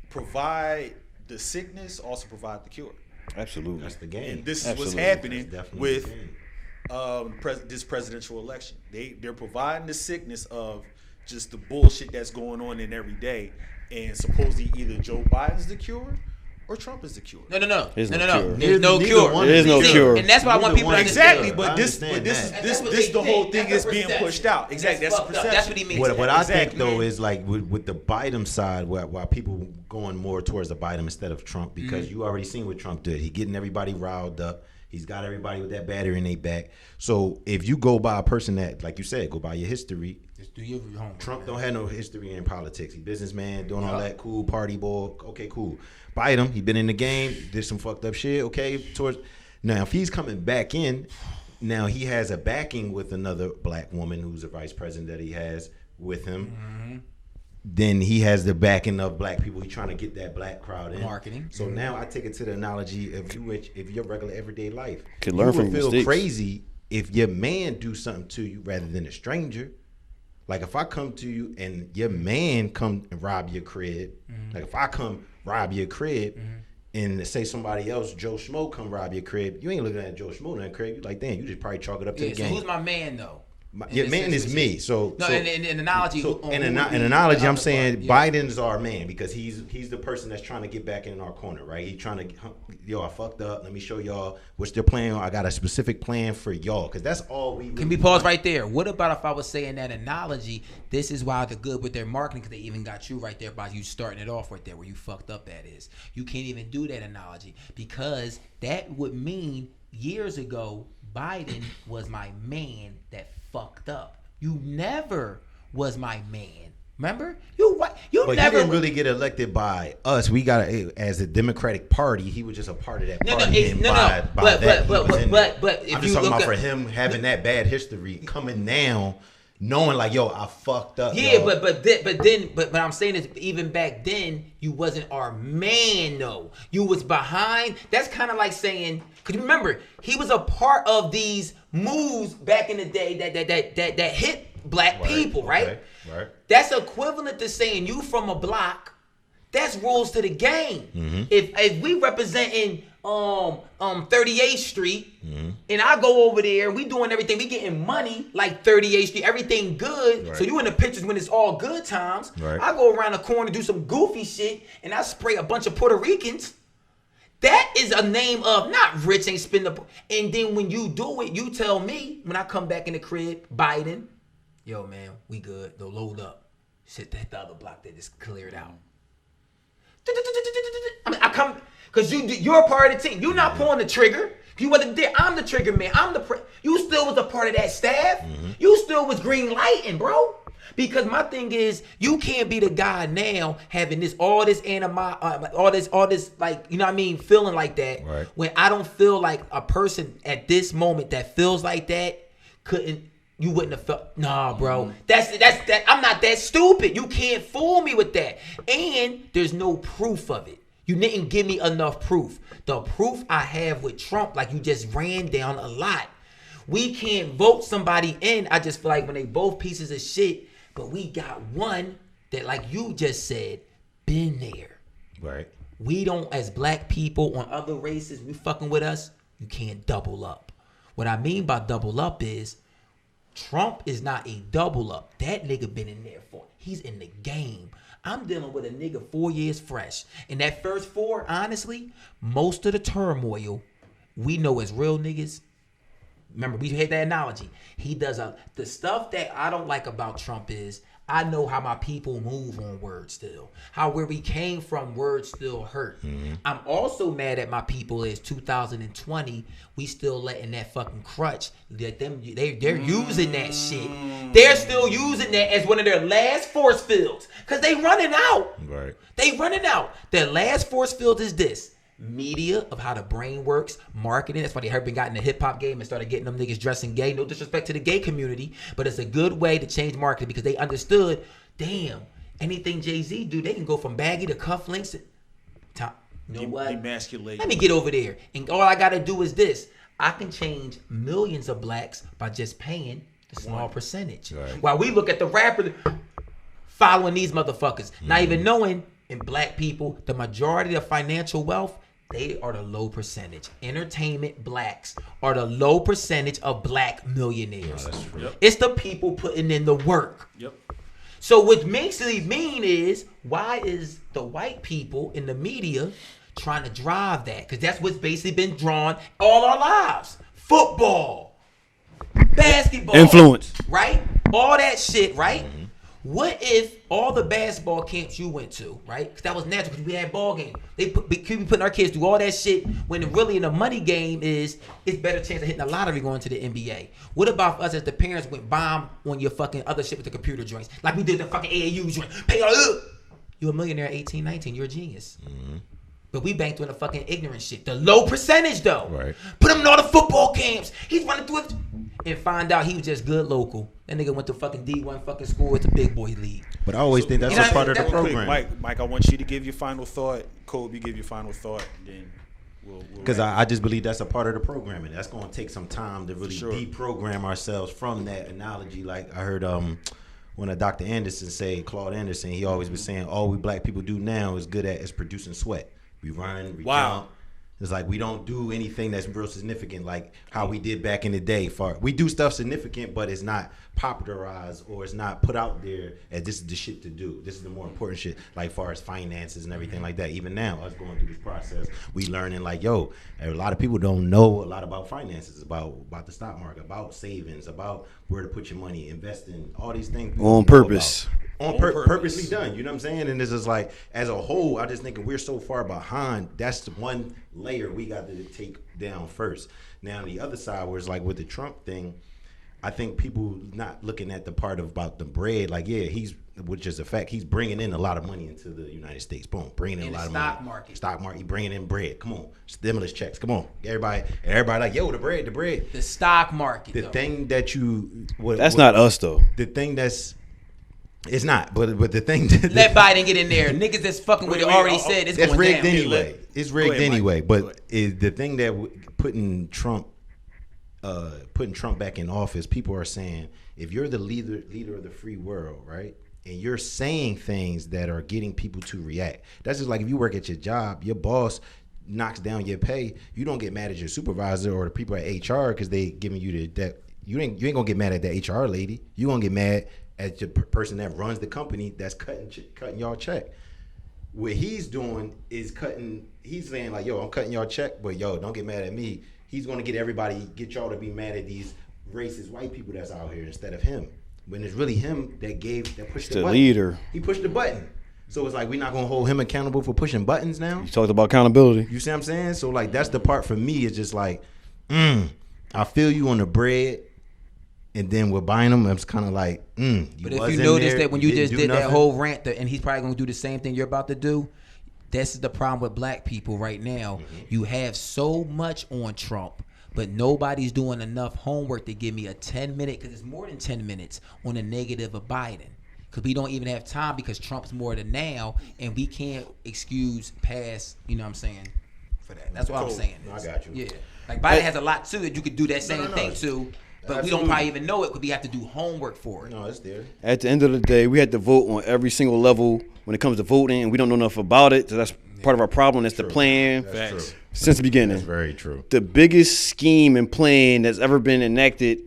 provide the sickness also provide the cure. Absolutely. That's the game. And this is what's happening with this presidential election. They're providing the sickness of just the bullshit that's going on in every day, and supposedly either Joe Biden's the cure or Trump is the cure. No. There's No. no There's no Neither cure. one There is no cure. And that's why I want people to understand. Exactly, but this the whole thing is being pushed out. Exactly, that's the perception. That's what he means. What I think Exactly. though is like with the Biden side, why people going more towards the Biden instead of Trump, because you already seen what Trump did. He getting everybody riled up. He's got everybody with that battery in their back. So if you go by a person that, like you said, go by your history. Just do your homework. Trump don't have no history in politics. He businessman, doing all that, cool, party boy. Okay, cool. Biden, he been in the game, did some fucked up shit. Okay, now if he's coming back in, now he has a backing with another black woman who's a vice president that he has with him. Mm-hmm. Then he has the backing of black people. He's trying to get that black crowd in. Marketing. So now I take it to the analogy of if your regular everyday life, Could learn you from would feel mistakes. crazy if your man do something to you rather than a stranger. Like if I come to you and your man come and rob your crib, like if I come rob your crib and say somebody else, Joe Schmo, come rob your crib, you ain't looking at Joe Schmo in that crib. You like, damn, you just probably chalk it up to the So game. who's my man though? Your man is me. So No, in analogy. in an analogy, I'm saying Biden's our man because he's the person that's trying to get back in our corner, right? He's trying to, I fucked up. Let me show y'all what's their plan. I got a specific plan for y'all because that's all we. Can we pause right there? What about if I was saying that analogy? This is why they're good with their marketing, because they even got you right there by you starting it off right there where you fucked up. That is, you can't even do that analogy because that would mean years ago Biden was my man that fucked up. You never was my man. Remember? But never he didn't really get elected by us. We got as a Democratic Party. He was just a part of that party. But I'm just talking about for him having that bad history coming down, knowing like, yo, I fucked up. Yeah, yo. but I'm saying is even back then you wasn't our man though. You was behind. That's kind of like saying, because you remember he was a part of these moves back in the day that hit black people, right? Right. That's equivalent to saying you from a block. That's rules to the game. Mm-hmm. If we representing 38th Street, and I go over there, we doing everything, we getting money like 38th Street, everything good. Right. So you in the pictures when it's all good times. Right. I go around the corner, do some goofy shit, and I spray a bunch of Puerto Ricans. That is a name of not rich ain't spend the. And then when you do it, you tell me when I come back in the crib, Biden, yo man, we good. They'll load up. Shit, that the other block they just cleared out. I mean, I come because you're a part of the team. You're not pulling the trigger. You wasn't there. I'm the trigger man. You still was a part of that staff. You still was green lighting, bro. Because my thing is, you can't be the guy now having all this like, you know what I mean, feeling like that. Right. When I don't feel like a person at this moment that feels like that you wouldn't have felt. Nah, bro. That's that. I'm not that stupid. You can't fool me with that. And there's no proof of it. You didn't give me enough proof. The proof I have with Trump, like you just ran down a lot. We can't vote somebody in. I just feel like when they both pieces of shit, but we got one that, like you just said, been there. Right. We don't, as black people on other races, we fucking with us, you can't double up. What I mean by double up is Trump is not a double up. That nigga been in there he's in the game. I'm dealing with a nigga 4 years fresh. And that first 4, honestly, most of the turmoil we know as real niggas. Remember, we had that analogy. He does the stuff that I don't like about Trump is I know how my people move on words still. How where we came from, words still hurt. I'm also mad at my people is 2020, we still letting that fucking crutch. They're using that shit. They're still using that as one of their last force fields. Because they running out. Right. They running out. Their last force field is this. Media of how the brain works, marketing. That's why they been got in the hip hop game and started getting them niggas dressing gay. No disrespect to the gay community, but it's a good way to change marketing because they understood, damn, anything Jay-Z do, they can go from baggy to cufflinks. You know what? Emasculate. Let me get over there. And all I got to do is this. I can change millions of blacks by just paying the small percentage. Right. While we look at the rapper following these motherfuckers, not even knowing in black people, the majority of financial wealth, they are the low percentage. Entertainment blacks are the low percentage of black millionaires. That's true. Yep. It's the people putting in the work. Yep. So what makes it mean is, why is the white people in the media trying to drive that? Because that's what's basically been drawn all our lives. Football, basketball. Influence. Right? All that shit, right? Mm-hmm. What if all the basketball camps you went to, right? Because that was natural because we had ball games. They keep putting our kids through all that shit when really in the money game is, it's better chance of hitting the lottery going to the NBA. What about us as the parents went bomb on your fucking other shit with the computer joints? Like we did the fucking AAU joint. Pay all. You're a millionaire at 18, 19. You're a genius. Mm-hmm. But we banked on the fucking ignorant shit. The low percentage though. Right. Put him in all the football camps. He's running through it. And find out he was just good local. That nigga went to fucking D1 fucking school. It's a big boy league. But I always think that's a part of the Real quick, program. Mike, I want you to give your final thought. Kobe, give your final thought. Then we'll Because I just believe that's a part of the programming. That's going to take some time to really Sure. deprogram ourselves from that analogy. Like I heard when Dr. Anderson say, Claude Anderson, he always was saying, all we black people do now is good at is producing sweat. We run, we jump. It's like we don't do anything that's real significant like how we did back in the day. We do stuff significant, but it's not popularized or it's not put out there as this is the shit to do. This is the more important shit, like far as finances and everything like that. Even now, us going through this process, we learning like, yo, a lot of people don't know a lot about finances, about the stock market, about savings, about where to put your money, investing, all these things. On purpose. Purposely done, you know what I'm saying? And this is like, as a whole, I just think we're so far behind. That's the one layer we got to take down first. Now, the other side, where it's like with the Trump thing, I think people not looking at the part about the bread. Like, yeah, which is a fact, he's bringing in a lot of money into the United States. Boom, bringing in a lot of money. Stock market, bringing in bread. Come on, stimulus checks. Come on, everybody like, yo, the bread. The stock market. The thing that you. That's not us though. The thing that's. It's not, but the thing that let Biden get in there. Niggas that's fucking with it already said it's going rigged down. anyway. It's rigged anyway. But is the thing that putting Trump back in office, people are saying if you're the leader of the free world, right, and you're saying things that are getting people to react. That's just like if you work at your job, your boss knocks down your pay, you don't get mad at your supervisor or the people at HR because they giving you that. You ain't gonna get mad at the HR lady. You gonna get mad at the person that runs the company that's cutting y'all check. What he's doing is he's saying like, yo, I'm cutting y'all check, but yo, don't get mad at me. He's gonna get y'all to be mad at these racist white people that's out here instead of him. When it's really him that pushed the button. Leader. He pushed the button. So it's like we're not gonna hold him accountable for pushing buttons now. You talked about accountability. You see what I'm saying? So like that's the part for me is just like, I feel you on the bread. And then with buying them, it's kind of like, But if you notice that when you just did that whole rant, and he's probably going to do the same thing you're about to do, this is the problem with black people right now. Mm-hmm. You have so much on Trump, but nobody's doing enough homework to give me a 10-minute, because it's more than 10 minutes, on the negative of Biden. Because we don't even have time because Trump's more than now, and we can't excuse past, you know what I'm saying, for that. That's what I'm saying. I got you. Yeah. Like Biden has a lot too that you could do that same thing to. But we don't probably even know it because we have to do homework for it. No, it's there. At the end of the day, we had to vote on every single level when it comes to voting, and we don't know enough about it. So that's part of our problem. That's the plan since the beginning. That's very true. The biggest scheme and plan that's ever been enacted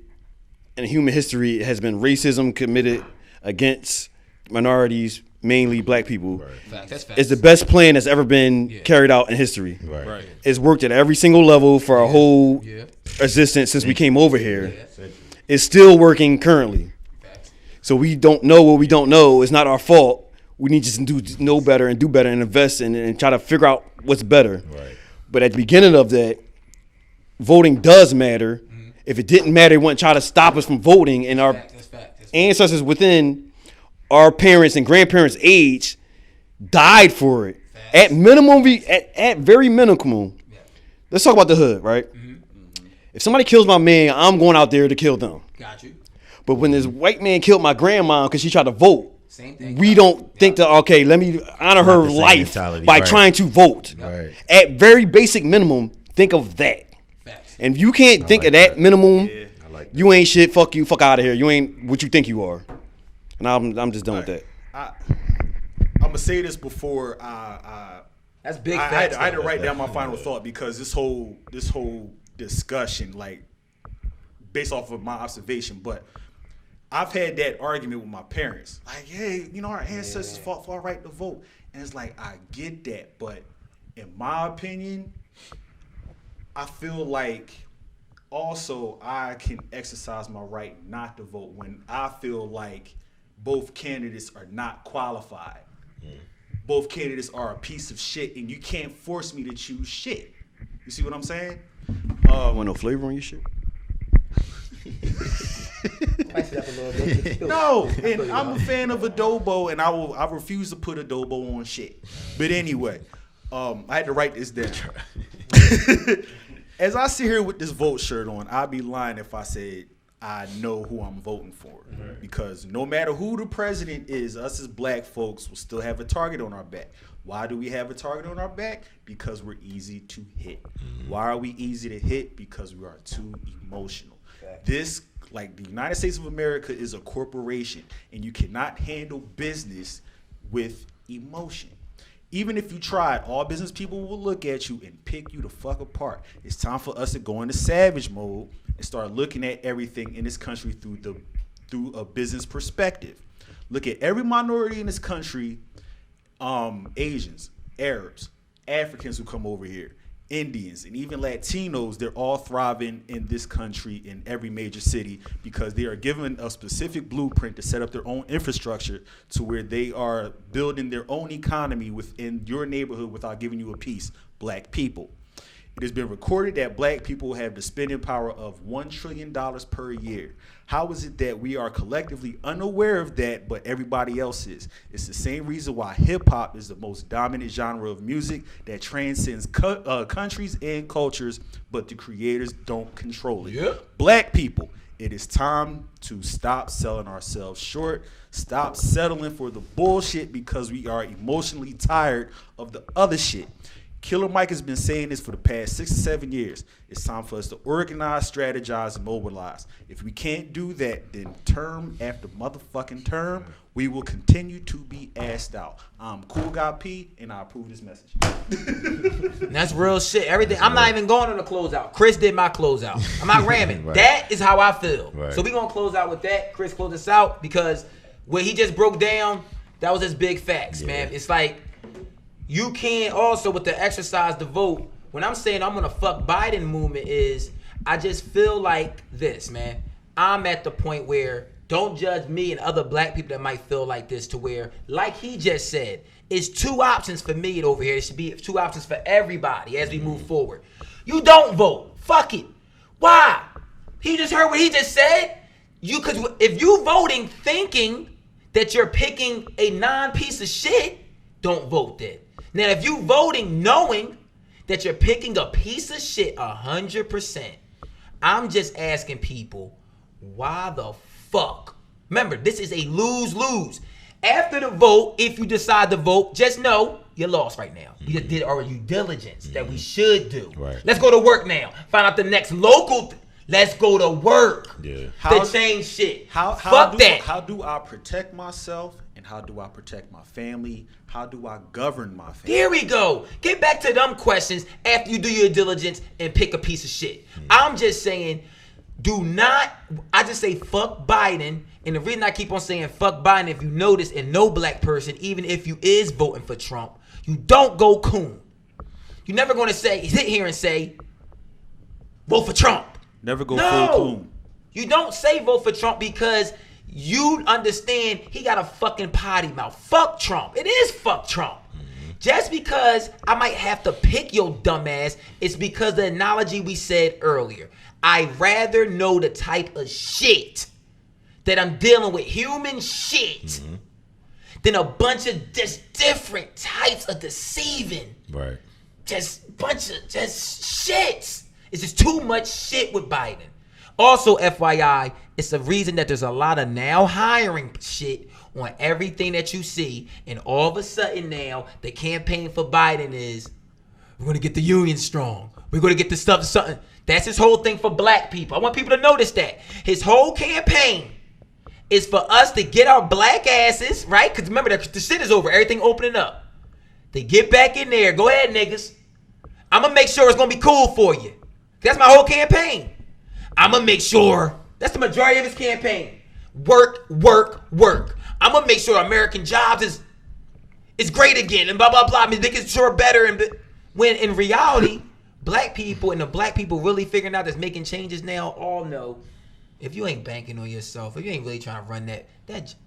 in human history has been racism committed against minorities, mainly black people. Right. That's facts. It's the best plan that's ever been carried out in history. Right. It's worked at every single level for our whole existence since we came over here. It's still working currently. So we don't know what we don't know. It's not our fault. We need to know better and do better and invest and try to figure out what's better. Right. But at the beginning of that, voting does matter. Mm-hmm. If it didn't matter, it wouldn't try to stop us from voting. And our ancestors within our parents' and grandparents' age died for it. At minimum, at very minimum. Let's talk about the hood, right? Mm-hmm. If somebody kills my man, I'm going out there to kill them. Got you. But when this white man killed my grandma because she tried to vote, same thing. We don't think that, okay, let me honor her life by trying to vote. Right. At very basic minimum, think of that. Facts. And if you can't think of that minimum, I like that. you ain't shit. Fuck you. Fuck out of here. You ain't what you think you are. And I'm just done with that. I'm gonna say this before That's big I facts. had to write down my final thought because this whole discussion, like based off of my observation, but I've had that argument with my parents. Like, hey, our ancestors fought for our right to vote. And it's like, I get that, but in my opinion, I feel like also I can exercise my right not to vote when I feel like both candidates are not qualified. Both candidates are a piece of shit, and you can't force me to choose shit. You see what I'm saying? Want no flavor on your shit? No, and I'm a fan of adobo, and I refuse to put adobo on shit. But anyway, I had to write this down. As I sit here with this vote shirt on, I'd be lying if I said I know who I'm voting for. Because no matter who the president is, us as black folks will still have a target on our back. Why do we have a target on our back? Because we're easy to hit. Why are we easy to hit? Because we are too emotional. This, like the United States of America, is a corporation, and you cannot handle business with emotion. Even if you tried, all business people will look at you and pick you the fuck apart. It's time for us to go into savage mode and start looking at everything in this country through a business perspective. Look at every minority in this country, Asians, Arabs, Africans who come over here, Indians, and even Latinos. They're all thriving in this country in every major city because they are given a specific blueprint to set up their own infrastructure to where they are building their own economy within your neighborhood without giving you a piece. Black people. It has been recorded that black people have the spending power of $1 trillion per year. How is it that we are collectively unaware of that, but everybody else is? It's the same reason why hip-hop is the most dominant genre of music that transcends countries and cultures, but the creators don't control it. Yep. Black people, it is time to stop selling ourselves short, stop settling for the bullshit because we are emotionally tired of the other shit. Killer Mike has been saying this for the past 6 to 7 years. It's time for us to organize, strategize, and mobilize. If we can't do that, then term after motherfucking term, we will continue to be assed out. I'm Cool Guy P, and I approve this message. That's real shit. Everything. I'm not even going on the closeout. Chris did my closeout. I'm not ramming. Right. That is how I feel. Right. So we're going to close out with that. Chris closed us out because what he just broke down, that was his big facts, man. It's like, you can't also, with the exercise the vote, when I'm saying I'm going to fuck Biden movement is, I just feel like this, man. I'm at the point where don't judge me and other black people that might feel like this to where, like he just said, it's two options for me over here. It should be two options for everybody as we move forward. You don't vote. Fuck it. Why? He just heard what he just said. Because if you voting thinking that you're picking a non-piece of shit, don't vote then. Now, if you voting knowing that you're picking a piece of shit 100%, I'm just asking people, why the fuck? Remember, this is a lose-lose. After the vote, if you decide to vote, just know you're lost right now. You just did our due diligence that we should do. Right. Let's go to work now. Find out the next local. Let's go to work. Yeah. To change shit. How do I protect myself, and how do I protect my family? How do I govern my family? Here we go. Get back to them questions after you do your diligence and pick a piece of shit. I'm just saying, I just say fuck Biden. And the reason I keep on saying fuck Biden, if you notice, and no black person, even if you is voting for Trump, you don't go coon. You're never going to sit here and say, vote for Trump. Never go full coon. You don't say vote for Trump because you understand he got a fucking potty mouth. Fuck Trump. It is fuck Trump. Just because I might have to pick your dumb ass, it's because the analogy we said earlier. I'd rather know the type of shit that I'm dealing with, human shit, than a bunch of just different types of deceiving. Right. Just bunch of just shits. It's just too much shit with Biden. Also, FYI, it's the reason that there's a lot of now hiring shit on everything that you see. And all of a sudden now, the campaign for Biden is, we're going to get the union strong. We're going to get the stuff, something. That's his whole thing for black people. I want people to notice that. His whole campaign is for us to get our black asses, right? Because remember, the shit is over. Everything opening up. They get back in there. Go ahead, niggas. I'm going to make sure it's going to be cool for you. That's my whole campaign. I'm going to make sure. That's the majority of his campaign. Work, work, work. I'm going to make sure American jobs is great again and blah, blah, blah. I mean, making sure better. And when in reality, black people and the black people really figuring out that's making changes now all know if you ain't banking on yourself, if you ain't really trying to run that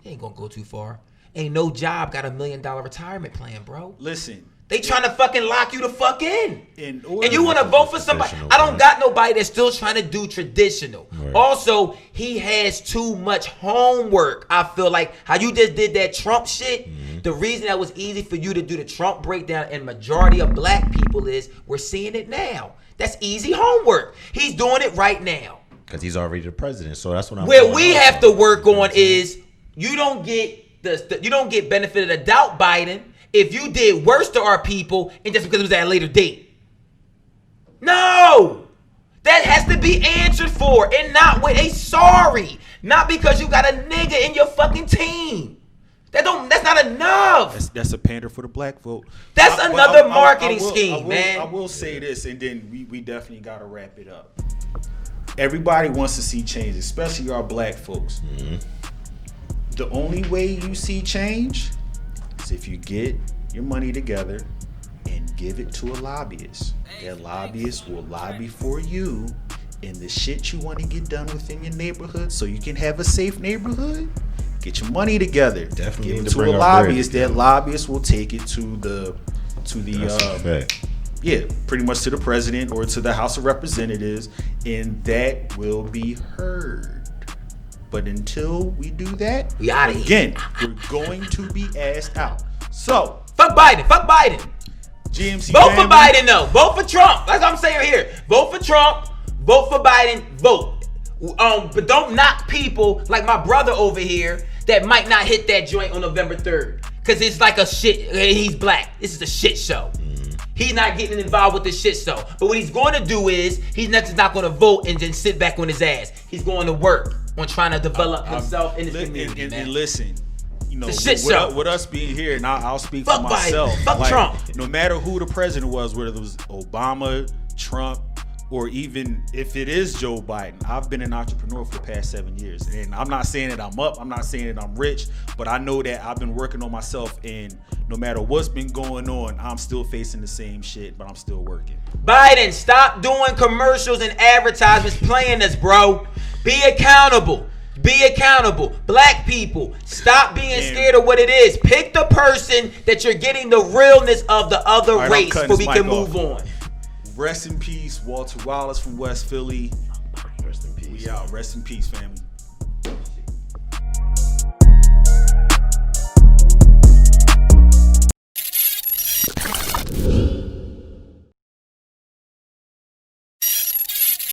ain't going to go too far. Ain't no job got $1 million retirement plan, bro. Listen. They trying to fucking lock you the fuck in. And you want to vote for somebody. I don't got nobody that's still trying to do traditional. Right. Also, he has too much homework. I feel like how you just did that Trump shit. Mm-hmm. The reason that was easy for you to do the Trump breakdown and majority of black people is we're seeing it now. That's easy homework. He's doing it right now. Because he's already the president. So that's what I'm Where we have to work on is you don't get benefit of the doubt, Biden, if you did worse to our people and just because it was at a later date. No! That has to be answered for and not with a sorry. Not because you got a nigga in your fucking team. That's not enough. That's a pander for the black vote. That's another marketing scheme, man. I will say this, and then we definitely got to wrap it up. Everybody wants to see change, especially our black folks. Mm-hmm. The only way you see change is if you get your money together and give it to a lobbyist. That lobbyist will lobby for you in the shit you want to get done within your neighborhood so you can have a safe neighborhood. Get your money together. Definitely give it to a lobbyist. That lobbyist will take it to the pretty much to the president or to the House of Representatives, and that will be heard. But until we do that, again, we're going to be asked out. So, fuck Biden. GMC vote for Biden, though. Vote for Trump. That's what I'm saying here. Vote for Trump. Vote for Biden. Vote. But don't knock people like my brother over here that might not hit that joint on November 3rd. Because it's like a shit. He's black. This is a shit show. He's not getting involved with this shit show. But what he's going to do is he's not going to vote and then sit back on his ass. He's going to work on trying to develop himself in this community, man. And listen, you know, with us being here, and I'll speak for myself. Fuck Trump. No matter who the president was, whether it was Obama, Trump, or even if it is Joe Biden, I've been an entrepreneur for the past 7 years. And I'm not saying that I'm up. I'm not saying that I'm rich. But I know that I've been working on myself. And no matter what's been going on, I'm still facing the same shit, but I'm still working. Biden, stop doing commercials and advertisements playing this, bro. Be accountable. Be accountable. Black people, stop being scared of what it is. Pick the person that you're getting the realness of the other race so we can move on. Rest in peace, Walter Wallace from West Philly. Rest in peace. We out. Rest in peace, family.